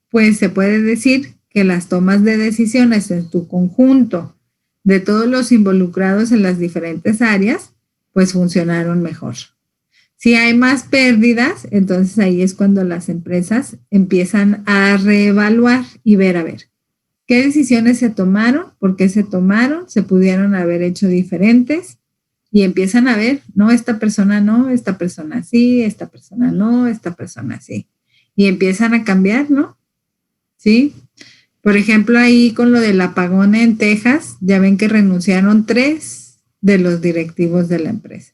S1: pues se puede decir que las tomas de decisiones en tu conjunto de todos los involucrados en las diferentes áreas, pues funcionaron mejor. Si hay más pérdidas, entonces ahí es cuando las empresas empiezan a reevaluar y ver, a ver, qué decisiones se tomaron, por qué se tomaron, se pudieron haber hecho diferentes y empiezan a ver, no, esta persona no, esta persona sí, esta persona no, esta persona sí. Y empiezan a cambiar, ¿no? ¿Sí? Por ejemplo, ahí con lo del apagón en Texas, ya ven que renunciaron 3 de los directivos de la empresa.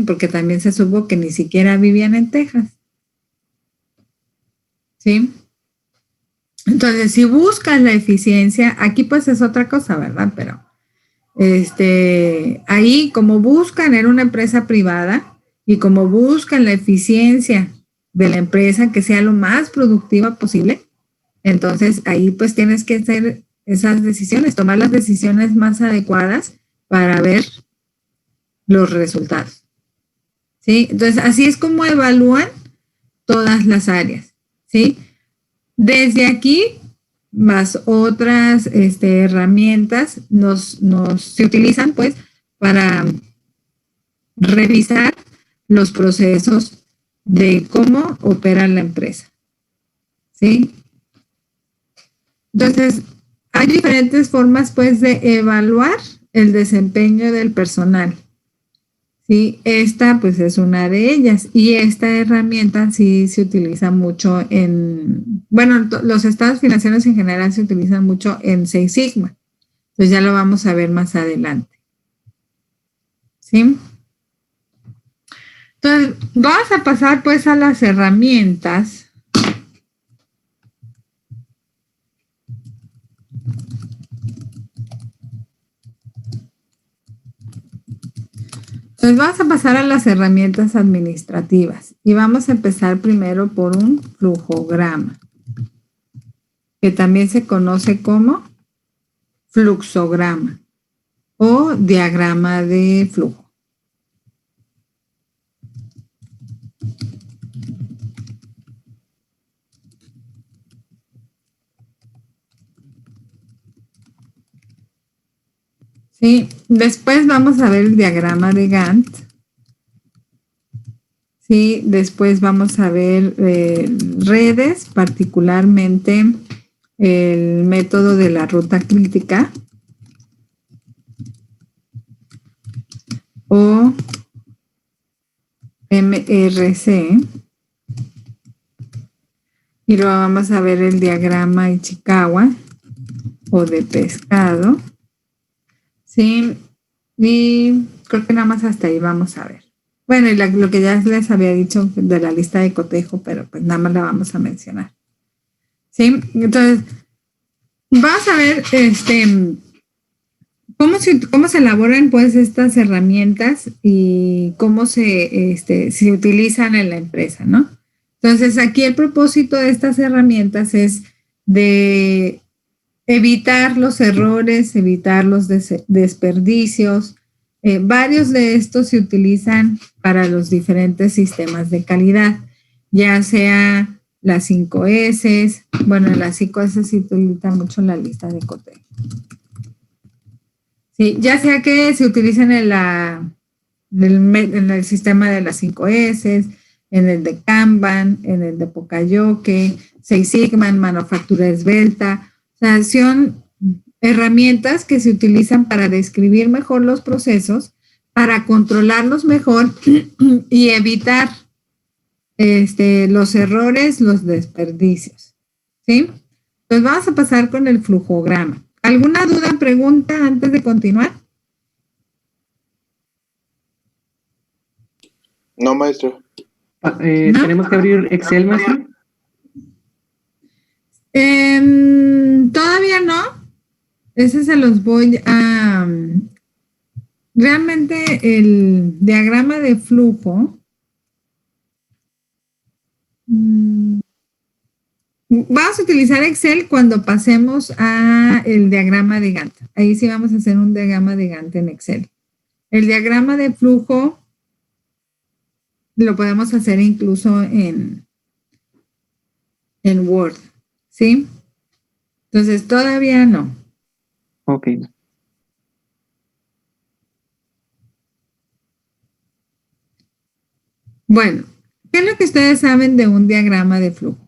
S1: Porque también se supo que ni siquiera vivían en Texas. ¿Sí? Entonces, si buscan la eficiencia, aquí pues es otra cosa, ¿verdad? Pero ahí como buscan, era una empresa privada, y como buscan la eficiencia de la empresa que sea lo más productiva posible, entonces ahí pues tienes que hacer esas decisiones, tomar las decisiones más adecuadas para ver los resultados. ¿Sí? Entonces así es como evalúan todas las áreas. ¿Sí? Desde aquí, más otras herramientas se utilizan pues para revisar los procesos de cómo opera la empresa. ¿Sí? Entonces, hay diferentes formas, pues, de evaluar el desempeño del personal. ¿Sí? Esta, pues, es una de ellas. Y esta herramienta sí se utiliza mucho los estados financieros en general se utilizan mucho en Six Sigma. Entonces, ya lo vamos a ver más adelante. ¿Sí? Entonces, vamos a pasar pues a las herramientas. Entonces, vamos a pasar a las herramientas administrativas y vamos a empezar primero por un flujograma, que también se conoce como fluxograma o diagrama de flujo. Sí, después vamos a ver el diagrama de Gantt. Sí, después vamos a ver redes, particularmente el método de la ruta crítica o MRC. Y luego vamos a ver el diagrama Ichikawa o de pescado. Sí, y creo que nada más hasta ahí vamos a ver. Bueno, y lo que ya les había dicho de la lista de cotejo, pero pues nada más la vamos a mencionar. Sí, entonces, vamos a ver cómo se elaboran pues estas herramientas y cómo se utilizan en la empresa, ¿no? Entonces, aquí el propósito de estas herramientas es de evitar los errores, evitar los desperdicios. Varios de estos se utilizan para los diferentes sistemas de calidad, ya sea las 5S. Bueno, en las 5S se utiliza mucho la lista de cotejo. Sí, ya sea que se utilicen en el sistema de las 5S, en el de Kanban, en el de Pokayoke, Six Sigma, en manufactura esbelta. O sea, son herramientas que se utilizan para describir mejor los procesos, para controlarlos mejor y evitar los errores, los desperdicios. ¿Sí? Entonces vamos a pasar con el flujograma. ¿Alguna duda, pregunta antes de continuar?
S6: No, maestro.
S1: ¿No?
S3: ¿Tenemos que abrir Excel, maestro?
S1: Todavía no. Ese se los voy a... Realmente el diagrama de flujo vamos a utilizar Excel cuando pasemos a el diagrama de Gantt. Ahí sí vamos a hacer un diagrama de Gantt en Excel. El diagrama de flujo lo podemos hacer incluso en Word, ¿sí? Entonces, todavía no.
S3: Ok.
S1: Bueno, ¿qué es lo que ustedes saben de un diagrama de flujo?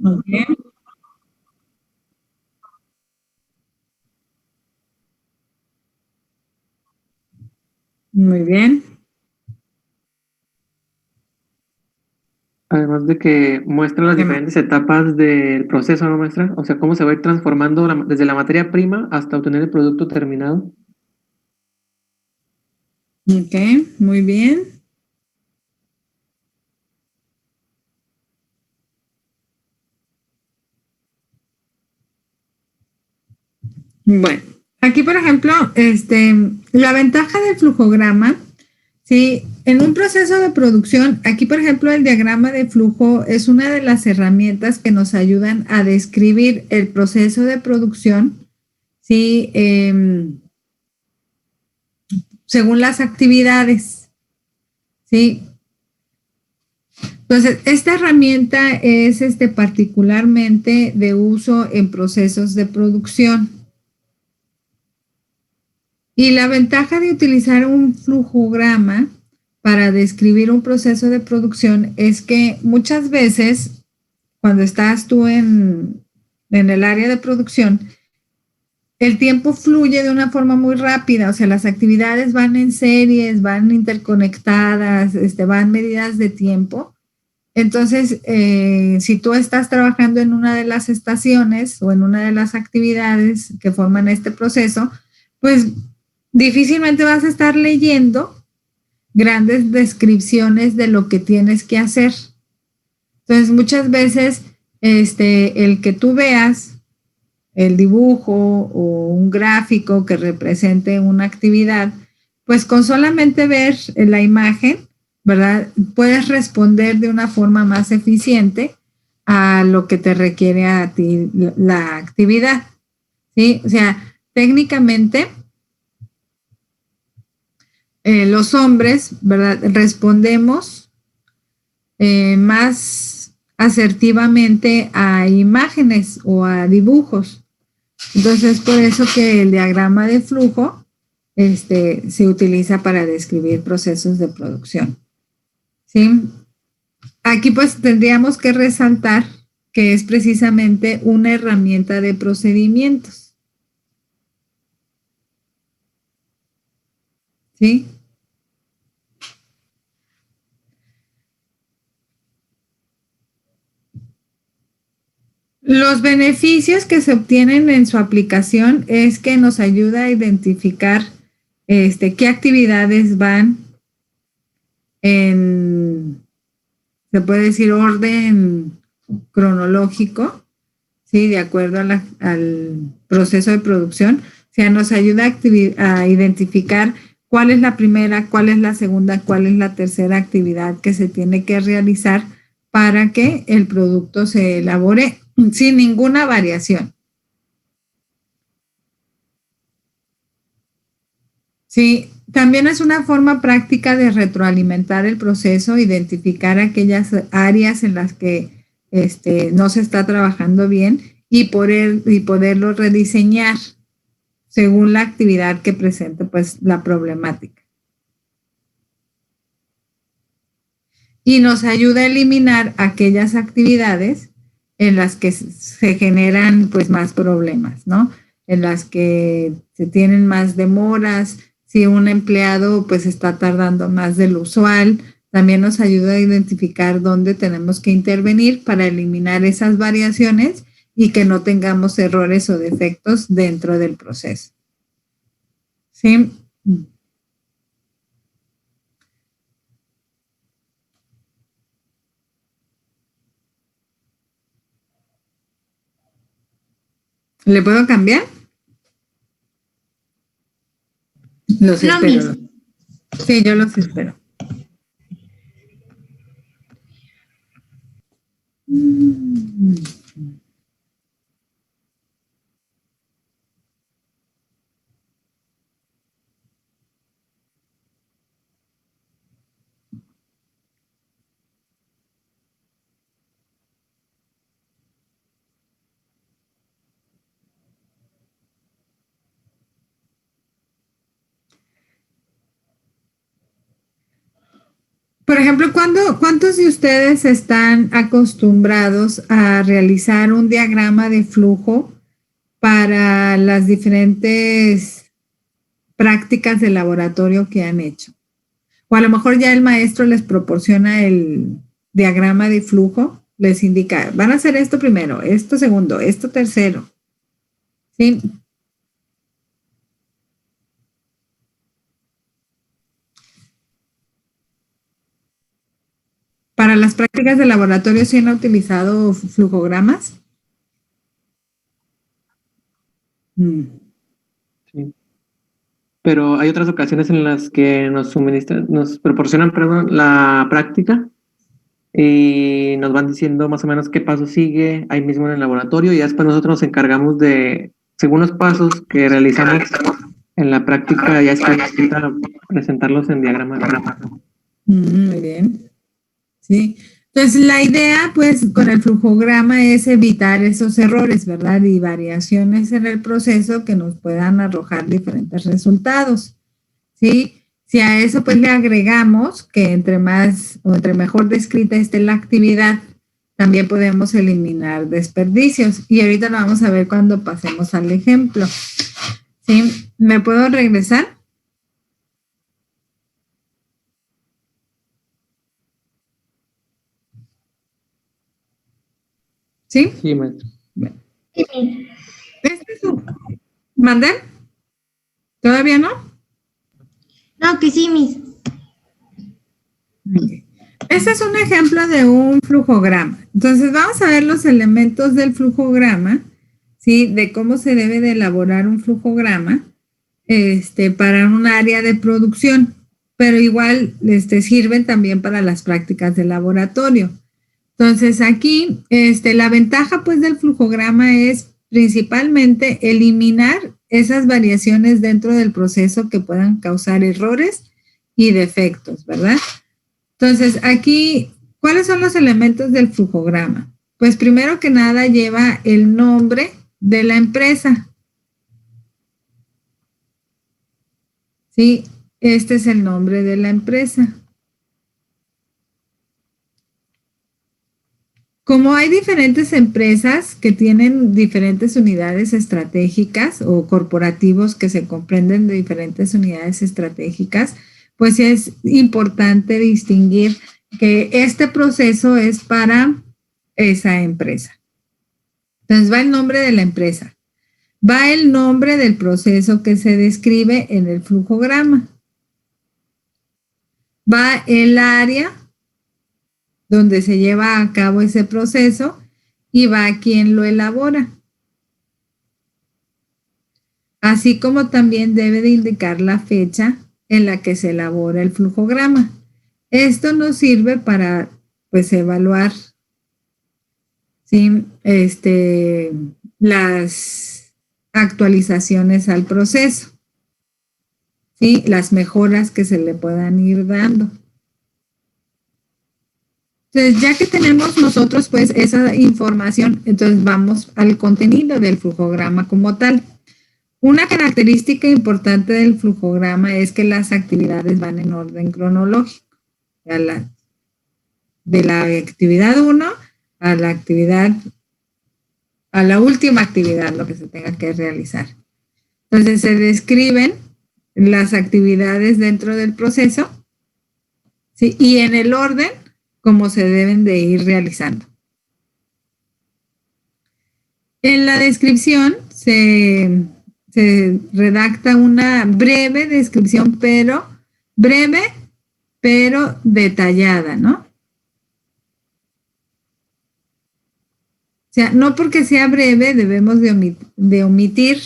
S1: Okay. Muy bien.
S3: Además de que muestra las diferentes etapas del proceso, ¿no, maestra? O sea, cómo se va a ir transformando desde la materia prima hasta obtener el producto terminado.
S1: Ok, muy bien. Bueno, aquí por ejemplo, la ventaja del flujograma, sí, en un proceso de producción, aquí por ejemplo el diagrama de flujo es una de las herramientas que nos ayudan a describir el proceso de producción, sí, según las actividades, sí. Entonces, esta herramienta es particularmente de uso en procesos de producción. Y la ventaja de utilizar un flujograma para describir un proceso de producción es que muchas veces, cuando estás tú en el área de producción, el tiempo fluye de una forma muy rápida, o sea, las actividades van en series, van interconectadas, van medidas de tiempo. Entonces, si tú estás trabajando en una de las estaciones o en una de las actividades que forman este proceso, pues difícilmente vas a estar leyendo grandes descripciones de lo que tienes que hacer. Entonces, muchas veces, el que tú veas el dibujo o un gráfico que represente una actividad, pues con solamente ver la imagen, ¿verdad? Puedes responder de una forma más eficiente a lo que te requiere a ti la actividad, ¿sí? O sea, técnicamente, los hombres, ¿verdad? Respondemos más asertivamente a imágenes o a dibujos. Entonces, por eso que el diagrama de flujo se utiliza para describir procesos de producción. ¿Sí? Aquí pues tendríamos que resaltar que es precisamente una herramienta de procedimientos. ¿Sí? Los beneficios que se obtienen en su aplicación es que nos ayuda a identificar qué actividades van en, se puede decir, orden cronológico, ¿sí? De acuerdo a al proceso de producción. O sea, nos ayuda a identificar cuál es la primera, cuál es la segunda, cuál es la tercera actividad que se tiene que realizar para que el producto se elabore sin ninguna variación. Sí, también es una forma práctica de retroalimentar el proceso, identificar aquellas áreas en las que no se está trabajando bien y poderlo rediseñar según la actividad que presente pues la problemática. Y nos ayuda a eliminar aquellas actividades en las que se generan pues más problemas, ¿no? En las que se tienen más demoras, si un empleado pues está tardando más de lo usual, también nos ayuda a identificar dónde tenemos que intervenir para eliminar esas variaciones y que no tengamos errores o defectos dentro del proceso. ¿Sí? ¿Le puedo cambiar? Los
S7: No,
S1: espero. Sí, yo los espero. Por ejemplo, ¿cuántos de ustedes están acostumbrados a realizar un diagrama de flujo para las diferentes prácticas de laboratorio que han hecho? O a lo mejor ya el maestro les proporciona el diagrama de flujo, les indica, van a hacer esto primero, esto segundo, esto tercero. ¿Sí? Para las prácticas de laboratorio, ¿sí han utilizado flujogramas?
S3: Sí. Pero hay otras ocasiones en las que nos proporcionan, perdón, la práctica y nos van diciendo más o menos qué paso sigue ahí mismo en el laboratorio y ya después nosotros nos encargamos de, según los pasos que realizamos en la práctica, ya está presentarlos en diagrama.
S1: Muy bien. Sí. Entonces, la idea, pues, con el flujograma es evitar esos errores, ¿verdad? Y variaciones en el proceso que nos puedan arrojar diferentes resultados, ¿sí? Si a eso, pues, le agregamos que entre más o entre mejor descrita esté la actividad, también podemos eliminar desperdicios. Y ahorita lo vamos a ver cuando pasemos al ejemplo. ¿Sí? ¿Me puedo regresar? ¿Sí?
S3: Sí, maestro.
S1: Este es un... ¿Manden? ¿Todavía no?
S2: No, que sí, Miss.
S1: Ok. Este es un ejemplo de un flujograma. Entonces vamos a ver los elementos del flujograma, ¿sí? De cómo se debe de elaborar un flujograma para un área de producción, pero igual sirven también para las prácticas de laboratorio. Entonces aquí la ventaja pues del flujograma es principalmente eliminar esas variaciones dentro del proceso que puedan causar errores y defectos, ¿verdad? Entonces, aquí, ¿cuáles son los elementos del flujograma? Pues primero que nada lleva el nombre de la empresa. Sí, este es el nombre de la empresa. Como hay diferentes empresas que tienen diferentes unidades estratégicas o corporativos que se comprenden de diferentes unidades estratégicas, pues es importante distinguir que este proceso es para esa empresa. Entonces va el nombre de la empresa, va el nombre del proceso que se describe en el flujograma, va el área donde se lleva a cabo ese proceso y va quien lo elabora. Así como también debe de indicar la fecha en la que se elabora el flujograma. Esto nos sirve para, pues, evaluar, ¿sí? Las actualizaciones al proceso, ¿sí? Las mejoras que se le puedan ir dando. Entonces, ya que tenemos nosotros, pues, esa información, entonces vamos al contenido del flujograma como tal. Una característica importante del flujograma es que las actividades van en orden cronológico. De la actividad 1 a la última actividad, lo que se tenga que realizar. Entonces se describen las actividades dentro del proceso, ¿sí? Y en el orden como se deben de ir realizando. En la descripción se redacta una breve descripción, pero detallada, ¿no? O sea, no porque sea breve debemos de omitir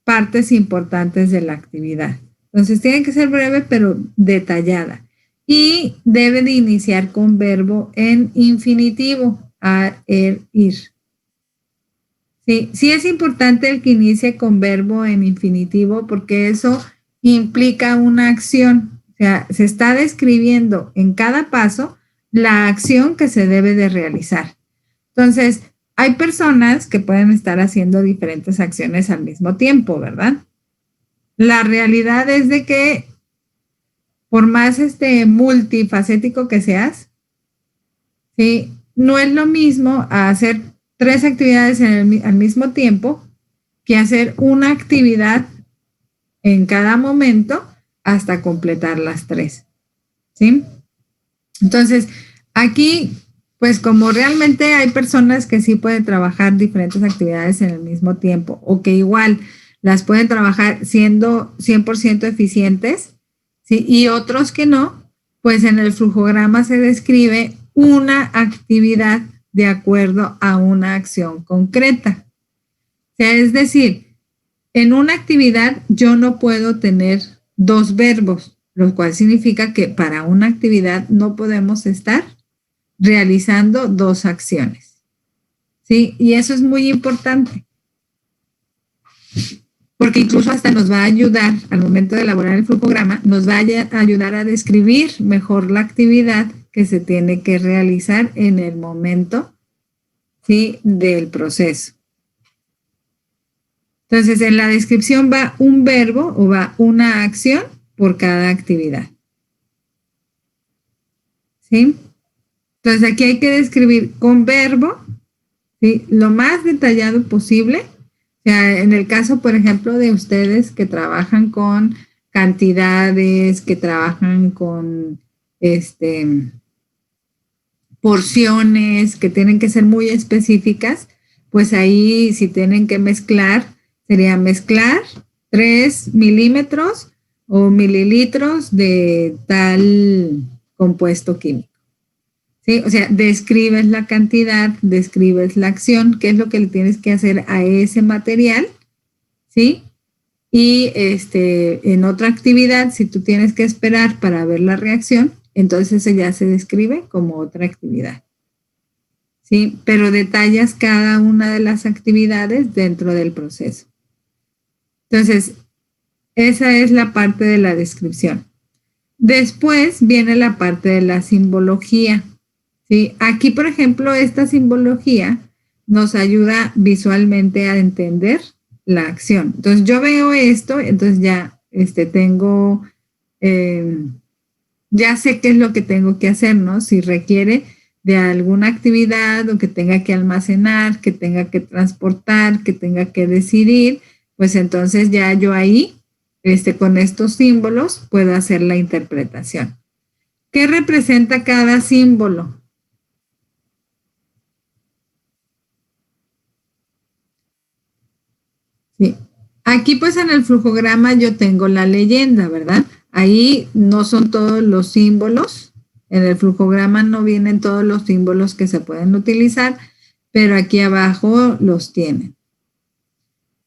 S1: partes importantes de la actividad. Entonces tiene que ser breve pero detallada. Y debe de iniciar con verbo en infinitivo, a, er, ir. Sí es importante el que inicie con verbo en infinitivo porque eso implica una acción. O sea, se está describiendo en cada paso la acción que se debe de realizar. Entonces, hay personas que pueden estar haciendo diferentes acciones al mismo tiempo, ¿verdad? La realidad es de que por más multifacético que seas, ¿sí? No es lo mismo hacer 3 actividades al mismo tiempo que hacer una actividad en cada momento hasta completar las 3, ¿sí? Entonces, aquí, pues como realmente hay personas que sí pueden trabajar diferentes actividades en el mismo tiempo o que igual las pueden trabajar siendo 100% eficientes, ¿sí? Y otros que no, pues en el flujograma se describe una actividad de acuerdo a una acción concreta. O sea, es decir, en una actividad yo no puedo tener 2 verbos, lo cual significa que para una actividad no podemos estar realizando 2 acciones. ¿Sí? Y eso es muy importante. Porque incluso hasta nos va a ayudar, al momento de elaborar el flujograma, nos va a ayudar a describir mejor la actividad que se tiene que realizar en el momento, ¿sí? Del proceso. Entonces, en la descripción va un verbo o va una acción por cada actividad. ¿Sí? Entonces, aquí hay que describir con verbo, ¿sí? Lo más detallado posible. O sea, en el caso, por ejemplo, de ustedes que trabajan con cantidades, que trabajan con porciones que tienen que ser muy específicas, pues ahí si tienen que mezclar, sería mezclar 3 milímetros o mililitros de tal compuesto químico. ¿Sí? O sea, describes la cantidad, describes la acción, qué es lo que le tienes que hacer a ese material, ¿sí? Y en otra actividad, si tú tienes que esperar para ver la reacción, entonces eso ya se describe como otra actividad. ¿Sí? Pero detallas cada una de las actividades dentro del proceso. Entonces, esa es la parte de la descripción. Después viene la parte de la simbología. ¿Sí? Aquí, por ejemplo, esta simbología nos ayuda visualmente a entender la acción. Entonces, yo veo esto, entonces ya tengo, ya sé qué es lo que tengo que hacer, ¿no? Si requiere de alguna actividad o que tenga que almacenar, que tenga que transportar, que tenga que decidir, pues entonces ya yo ahí, con estos símbolos, puedo hacer la interpretación. ¿Qué representa cada símbolo? Sí. Aquí pues en el flujograma yo tengo la leyenda, ¿verdad? Ahí no son todos los símbolos. En el flujograma no vienen todos los símbolos que se pueden utilizar, pero aquí abajo los tienen.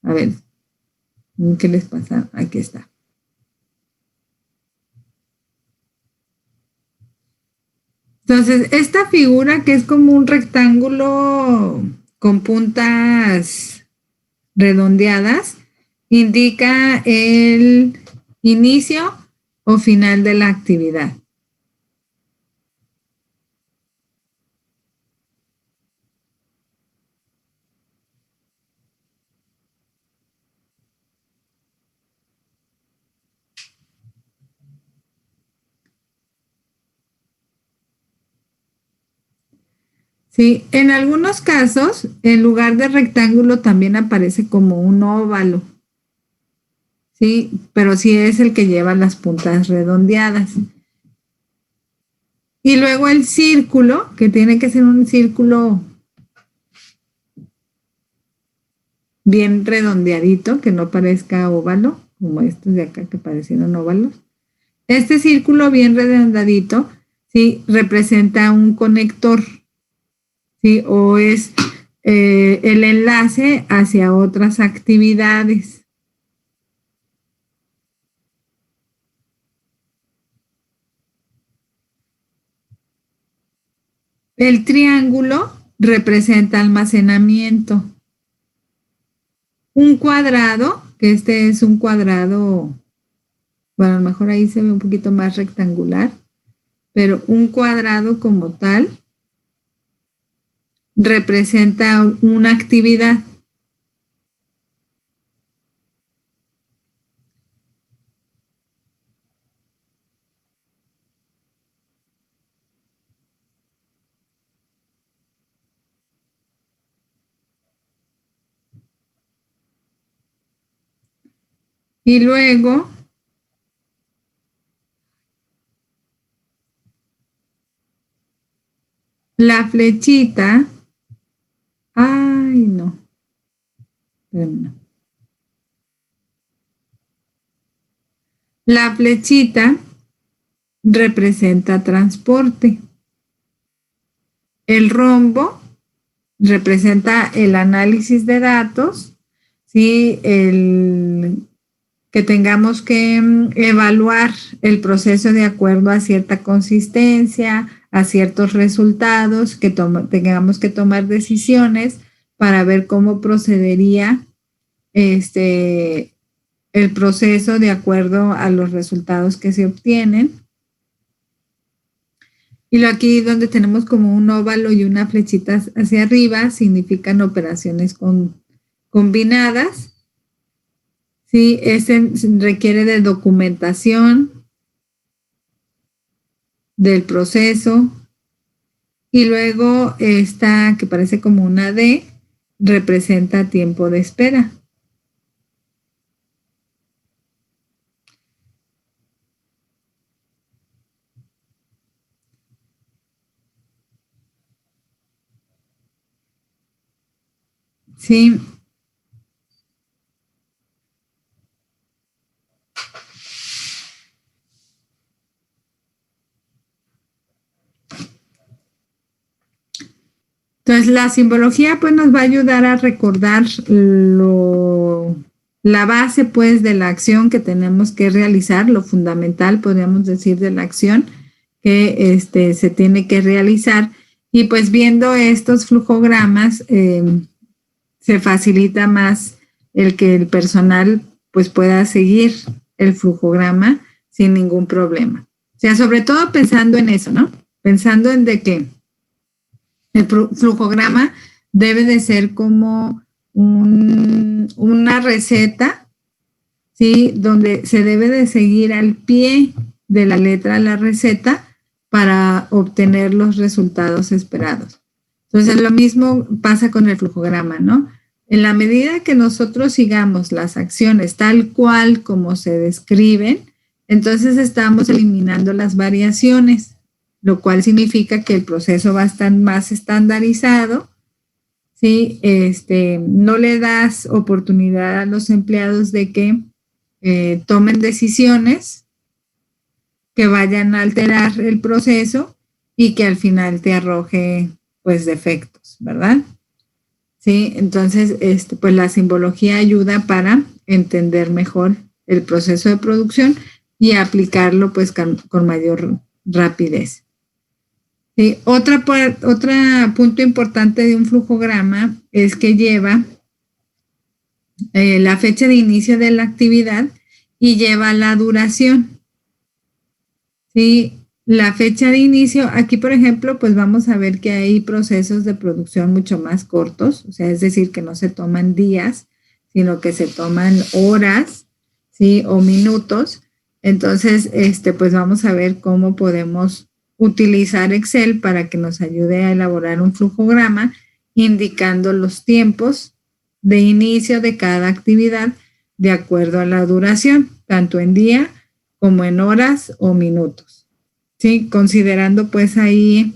S1: A ver, ¿qué les pasa? Aquí está. Entonces, esta figura que es como un rectángulo con puntas redondeadas, indica el inicio o final de la actividad. Sí, en algunos casos, en lugar de rectángulo también aparece como un óvalo. Sí, pero sí es el que lleva las puntas redondeadas. Y luego el círculo, que tiene que ser un círculo bien redondeadito, que no parezca óvalo, como estos de acá que parecieron óvalos. Este círculo bien redondeadito, sí, representa un conector, sí, o es el enlace hacia otras actividades. El triángulo representa almacenamiento. Un cuadrado, que este es un cuadrado, bueno, a lo mejor ahí se ve un poquito más rectangular, pero un cuadrado como tal representa una actividad. Y luego la flechita, ay no, espérame, no. La flechita representa transporte. El rombo representa el análisis de datos, ¿sí? Que tengamos que evaluar el proceso de acuerdo a cierta consistencia, a ciertos resultados, que tengamos que tomar decisiones para ver cómo procedería el proceso de acuerdo a los resultados que se obtienen. Y lo aquí donde tenemos como un óvalo y una flechita hacia arriba significan operaciones combinadas. Sí, requiere de documentación del proceso. Y luego esta que parece como una D representa tiempo de espera. Sí. Entonces, la simbología pues nos va a ayudar a recordar la base pues de la acción que tenemos que realizar, lo fundamental, podríamos decir, de la acción que se tiene que realizar. Y pues viendo estos flujogramas, se facilita más el que el personal pues pueda seguir el flujograma sin ningún problema. O sea, sobre todo pensando en eso, ¿no? Pensando en de que el flujograma debe de ser como una receta, ¿sí? Donde se debe de seguir al pie de la letra la receta para obtener los resultados esperados. Entonces, lo mismo pasa con el flujograma, ¿no? En la medida que nosotros sigamos las acciones tal cual como se describen, entonces estamos eliminando las variaciones, lo cual significa que el proceso va a estar más estandarizado, ¿sí? No le das oportunidad a los empleados de que tomen decisiones que vayan a alterar el proceso y que al final te arroje, pues, defectos, ¿verdad? Sí, entonces, pues la simbología ayuda para entender mejor el proceso de producción y aplicarlo, pues, con mayor rapidez. Sí, otro punto importante de un flujograma es que lleva la fecha de inicio de la actividad y lleva la duración. Sí, la fecha de inicio, aquí por ejemplo, pues vamos a ver que hay procesos de producción mucho más cortos, o sea, es decir, que no se toman días, sino que se toman horas, ¿sí? O minutos. Entonces, pues vamos a ver cómo podemos utilizar Excel para que nos ayude a elaborar un flujograma indicando los tiempos de inicio de cada actividad de acuerdo a la duración, tanto en día como en horas o minutos, ¿sí? Considerando pues ahí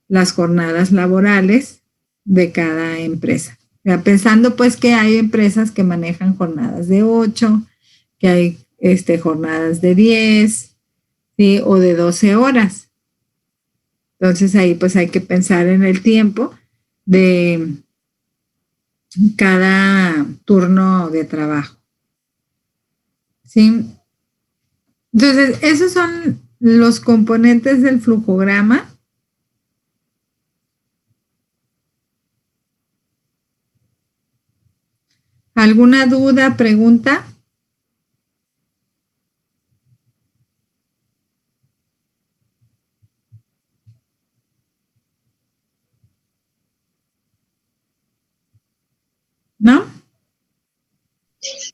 S1: las jornadas laborales de cada empresa. O sea, pensando pues que hay empresas que manejan jornadas de 8, que hay jornadas de 10, ¿sí? O de 12 horas. Entonces ahí pues hay que pensar en el tiempo de cada turno de trabajo. ¿Sí? Entonces, esos son los componentes del flujograma. ¿Alguna duda, pregunta? ¿No?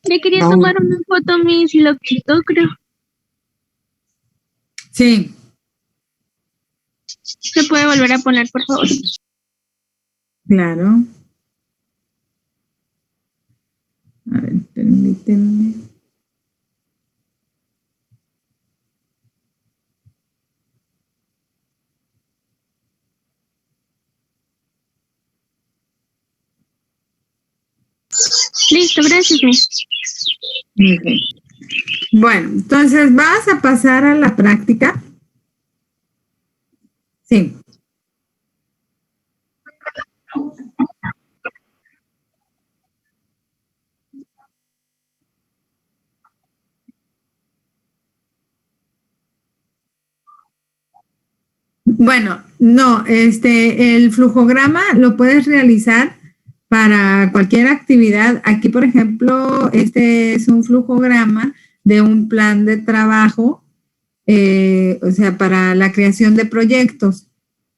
S7: Le quería tomar una foto, Miss, y lo quitó, creo.
S1: Sí.
S7: ¿Se puede volver a poner, por favor?
S1: Claro. A ver, permítanme.
S7: Listo, gracias, Miss.
S1: Okay. Bueno, entonces vas a pasar a la práctica. Sí. Bueno, no, el flujograma lo puedes realizar para cualquier actividad. Aquí, por ejemplo, este es un flujograma de un plan de trabajo, o sea, para la creación de proyectos.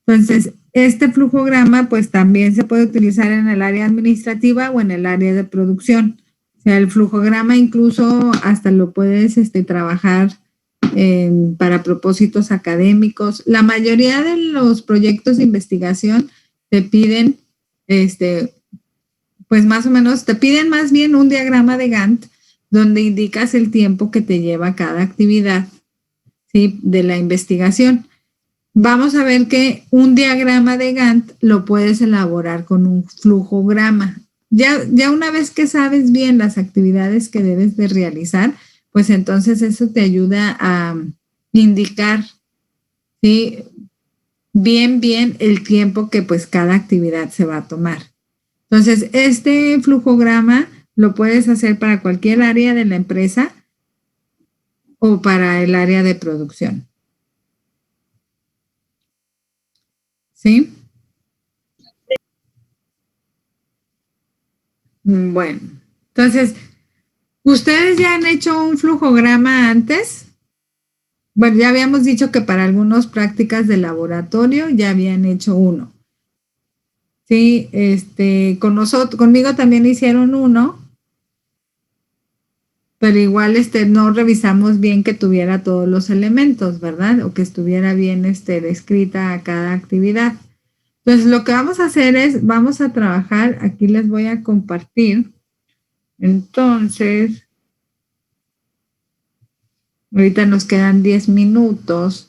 S1: Entonces, este flujograma, pues también se puede utilizar en el área administrativa o en el área de producción. O sea, el flujograma incluso hasta lo puedes trabajar para propósitos académicos. La mayoría de los proyectos de investigación te piden, pues más o menos, te piden más bien un diagrama de Gantt donde indicas el tiempo que te lleva cada actividad, ¿sí? De la investigación. Vamos a ver que un diagrama de Gantt lo puedes elaborar con un flujograma. ya una vez que sabes bien las actividades que debes de realizar, pues entonces eso te ayuda a indicar, ¿sí? bien el tiempo que pues cada actividad se va a tomar. Entonces, este flujograma lo puedes hacer para cualquier área de la empresa o para el área de producción. ¿Sí? Bueno, entonces, ¿ustedes ya han hecho un flujograma antes? Bueno, ya habíamos dicho que para algunas prácticas de laboratorio ya habían hecho uno. Sí, conmigo también hicieron uno, pero igual no revisamos bien que tuviera todos los elementos, ¿verdad? O que estuviera bien descrita a cada actividad. Entonces, lo que vamos a hacer es, vamos a trabajar, aquí les voy a compartir. Entonces, ahorita nos quedan 10 minutos.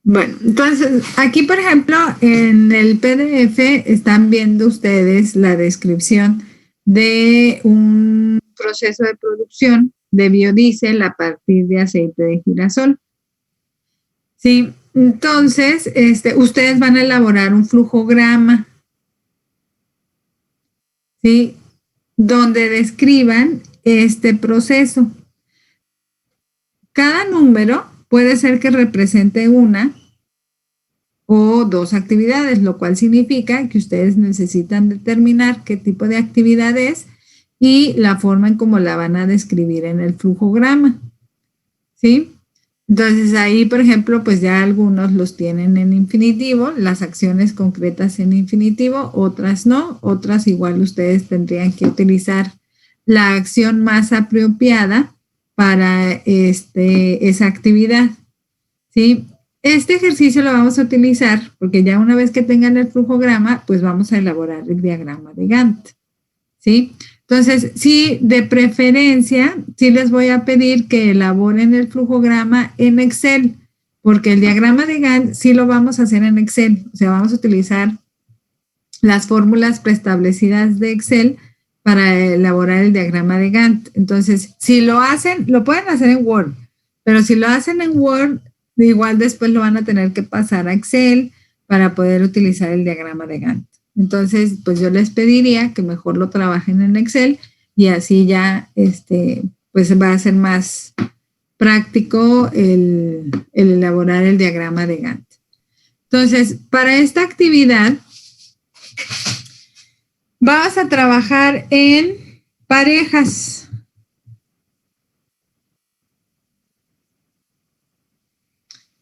S1: Bueno, entonces aquí, por ejemplo, en el PDF están viendo ustedes la descripción de un proceso de producción de biodiesel a partir de aceite de girasol. Sí, entonces ustedes van a elaborar un flujograma, ¿sí? Donde describan este proceso. Cada número puede ser que represente una o dos actividades, lo cual significa que ustedes necesitan determinar qué tipo de actividad es y la forma en cómo la van a describir en el flujograma, ¿sí? Entonces ahí, por ejemplo, pues ya algunos los tienen en infinitivo, las acciones concretas en infinitivo, otras no, otras igual ustedes tendrían que utilizar la acción más apropiada para esa actividad, ¿sí? Este ejercicio lo vamos a utilizar porque ya una vez que tengan el flujograma, pues vamos a elaborar el diagrama de Gantt, ¿sí? Entonces, sí, de preferencia, sí les voy a pedir que elaboren el flujograma en Excel, porque el diagrama de Gantt sí lo vamos a hacer en Excel, o sea, vamos a utilizar las fórmulas preestablecidas de Excel para elaborar el diagrama de Gantt. Entonces, si lo hacen, lo pueden hacer en Word, pero si lo hacen en Word, igual después lo van a tener que pasar a Excel para poder utilizar el diagrama de Gantt. Entonces, pues yo les pediría que mejor lo trabajen en Excel y así ya, pues va a ser más práctico el elaborar el diagrama de Gantt. Entonces, para esta actividad, vamos a trabajar en parejas.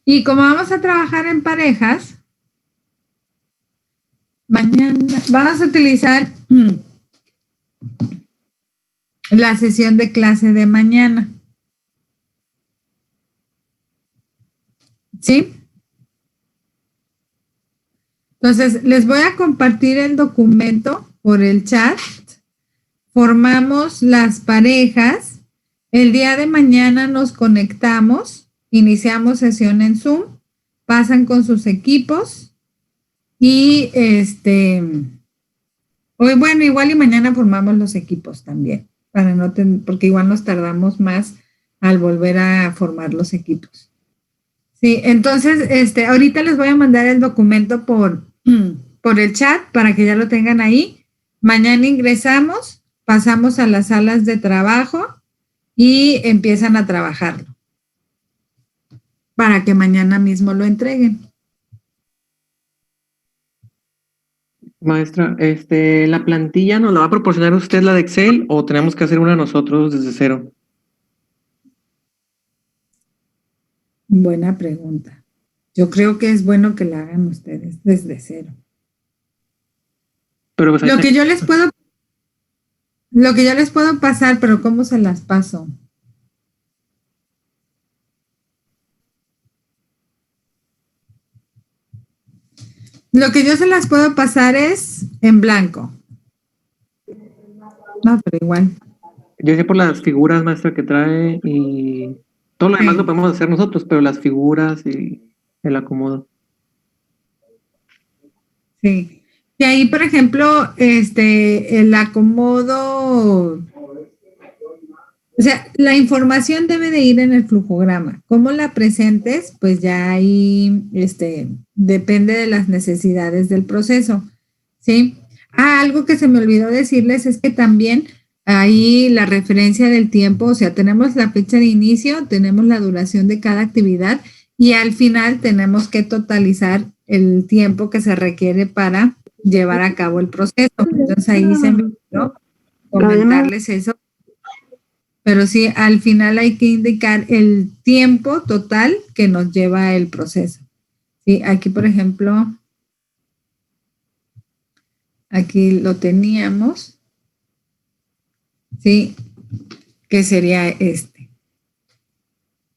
S1: Y como vamos a trabajar en parejas, mañana vamos a utilizar la sesión de clase de mañana. ¿Sí? Entonces, les voy a compartir el documento por el chat. Formamos las parejas. El día de mañana nos conectamos, iniciamos sesión en Zoom, pasan con sus equipos y hoy, bueno, igual y mañana formamos los equipos también, para no porque igual nos tardamos más al volver a formar los equipos. Sí, entonces, ahorita les voy a mandar el documento por por el chat para que ya lo tengan ahí. Mañana ingresamos, pasamos a las salas de trabajo y empiezan a trabajarlo para que mañana mismo lo entreguen.
S3: Maestra, ¿la plantilla nos la va a proporcionar usted, la de Excel, o tenemos que hacer una nosotros desde cero?
S1: Buena pregunta. Yo creo que es bueno que la hagan ustedes desde cero.
S3: Pero pues,
S1: Lo que yo les puedo pasar, pero ¿cómo se las paso? Lo que yo se las puedo pasar es en blanco. No, pero igual.
S3: yo sé por las figuras, maestra, que trae, y todo lo demás lo podemos hacer nosotros, pero las figuras y el acomodo.
S1: Sí. Y ahí, por ejemplo, el acomodo, o sea, la información debe de ir en el flujograma. ¿Cómo la presentes? Pues ya ahí, depende de las necesidades del proceso, ¿sí? Algo que se me olvidó decirles es que también ahí la referencia del tiempo, o sea, tenemos la fecha de inicio, tenemos la duración de cada actividad y al final tenemos que totalizar el tiempo que se requiere para llevar a cabo el proceso. Entonces ahí se me olvidó comentarles eso. Pero sí, al final hay que indicar el tiempo total que nos lleva el proceso. Sí, aquí, por ejemplo, aquí lo teníamos. Sí, que sería este.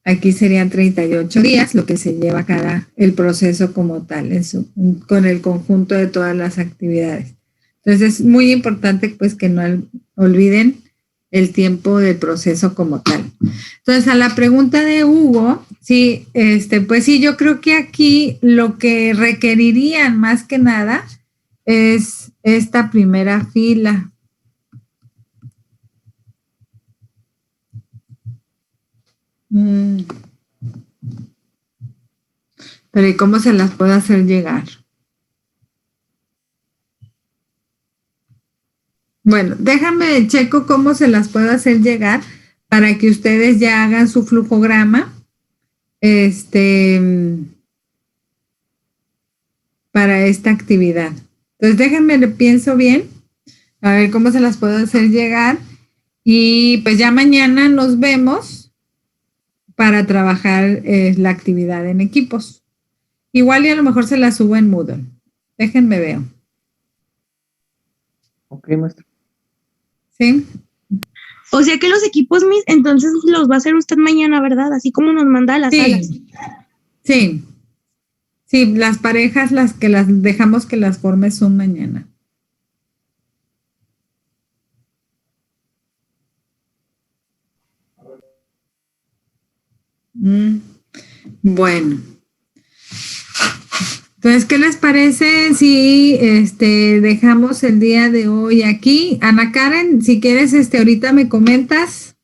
S1: Aquí serían 38 días, lo que se lleva el proceso como tal, con el conjunto de todas las actividades. Entonces, es muy importante pues que no olviden el tiempo del proceso como tal. Entonces, a la pregunta de Hugo, sí, pues sí, yo creo que aquí lo que requerirían más que nada es esta primera fila. Pero ¿y cómo se las puedo hacer llegar? Bueno, déjame checo cómo se las puedo hacer llegar para que ustedes ya hagan su flujograma. Para esta actividad. Entonces, déjenme, lo pienso bien, a ver cómo se las puedo hacer llegar. Y pues ya mañana nos vemos para trabajar la actividad en equipos. Igual y a lo mejor se la subo en Moodle. Déjenme veo.
S3: Ok, maestra.
S1: ¿Sí?
S7: O sea que los equipos, Miss, entonces los va a hacer usted mañana, ¿verdad? Así como nos manda a las salas.
S1: Sí. Sí, las parejas, las que las dejamos que las forme son mañana. Bueno. Entonces, ¿qué les parece si dejamos el día de hoy aquí? Ana Karen, si quieres, ahorita me comentas.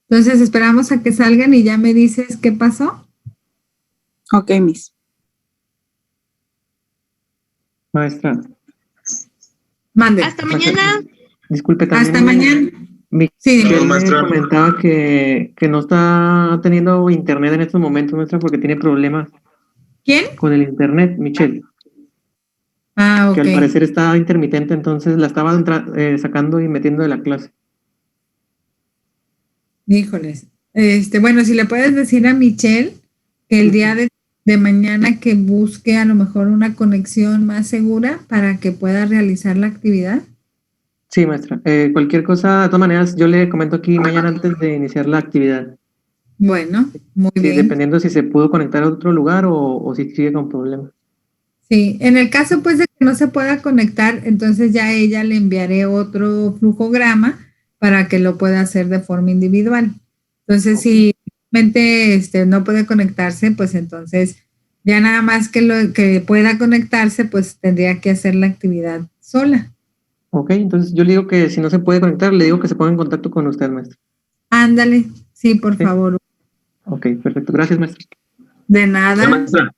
S1: Entonces, esperamos a que salgan y ya me dices qué pasó.
S5: Ok, Miss.
S3: Maestra.
S1: Mande.
S7: Hasta mañana.
S3: Disculpe también.
S1: Hasta mañana.
S3: Sí,
S1: Sí,
S3: me comentaba que no está teniendo internet en estos momentos, maestra, porque tiene problemas.
S1: ¿Quién?
S3: Con el internet, Michelle.
S1: Ah, ok.
S3: Que al parecer está intermitente, entonces la estaba sacando y metiendo de la clase.
S1: Híjoles. Bueno, si le puedes decir a Michelle que el día de mañana que busque a lo mejor una conexión más segura para que pueda realizar la actividad.
S3: Sí, maestra. Cualquier cosa, de todas maneras, yo le comento aquí mañana antes de iniciar la actividad.
S1: Bueno, muy bien.
S3: Dependiendo si se pudo conectar a otro lugar o si sigue con problemas.
S1: Sí, en el caso pues de que no se pueda conectar, entonces ya a ella le enviaré otro flujograma para que lo pueda hacer de forma individual. Entonces, si realmente no puede conectarse, pues entonces ya nada más que pueda conectarse, pues tendría que hacer la actividad sola.
S3: Ok, entonces yo le digo que si no se puede conectar, le digo que se ponga en contacto con usted, maestra.
S1: Ándale, sí, por favor.
S3: Ok, perfecto. Gracias, maestra.
S1: De nada.
S8: Maestra.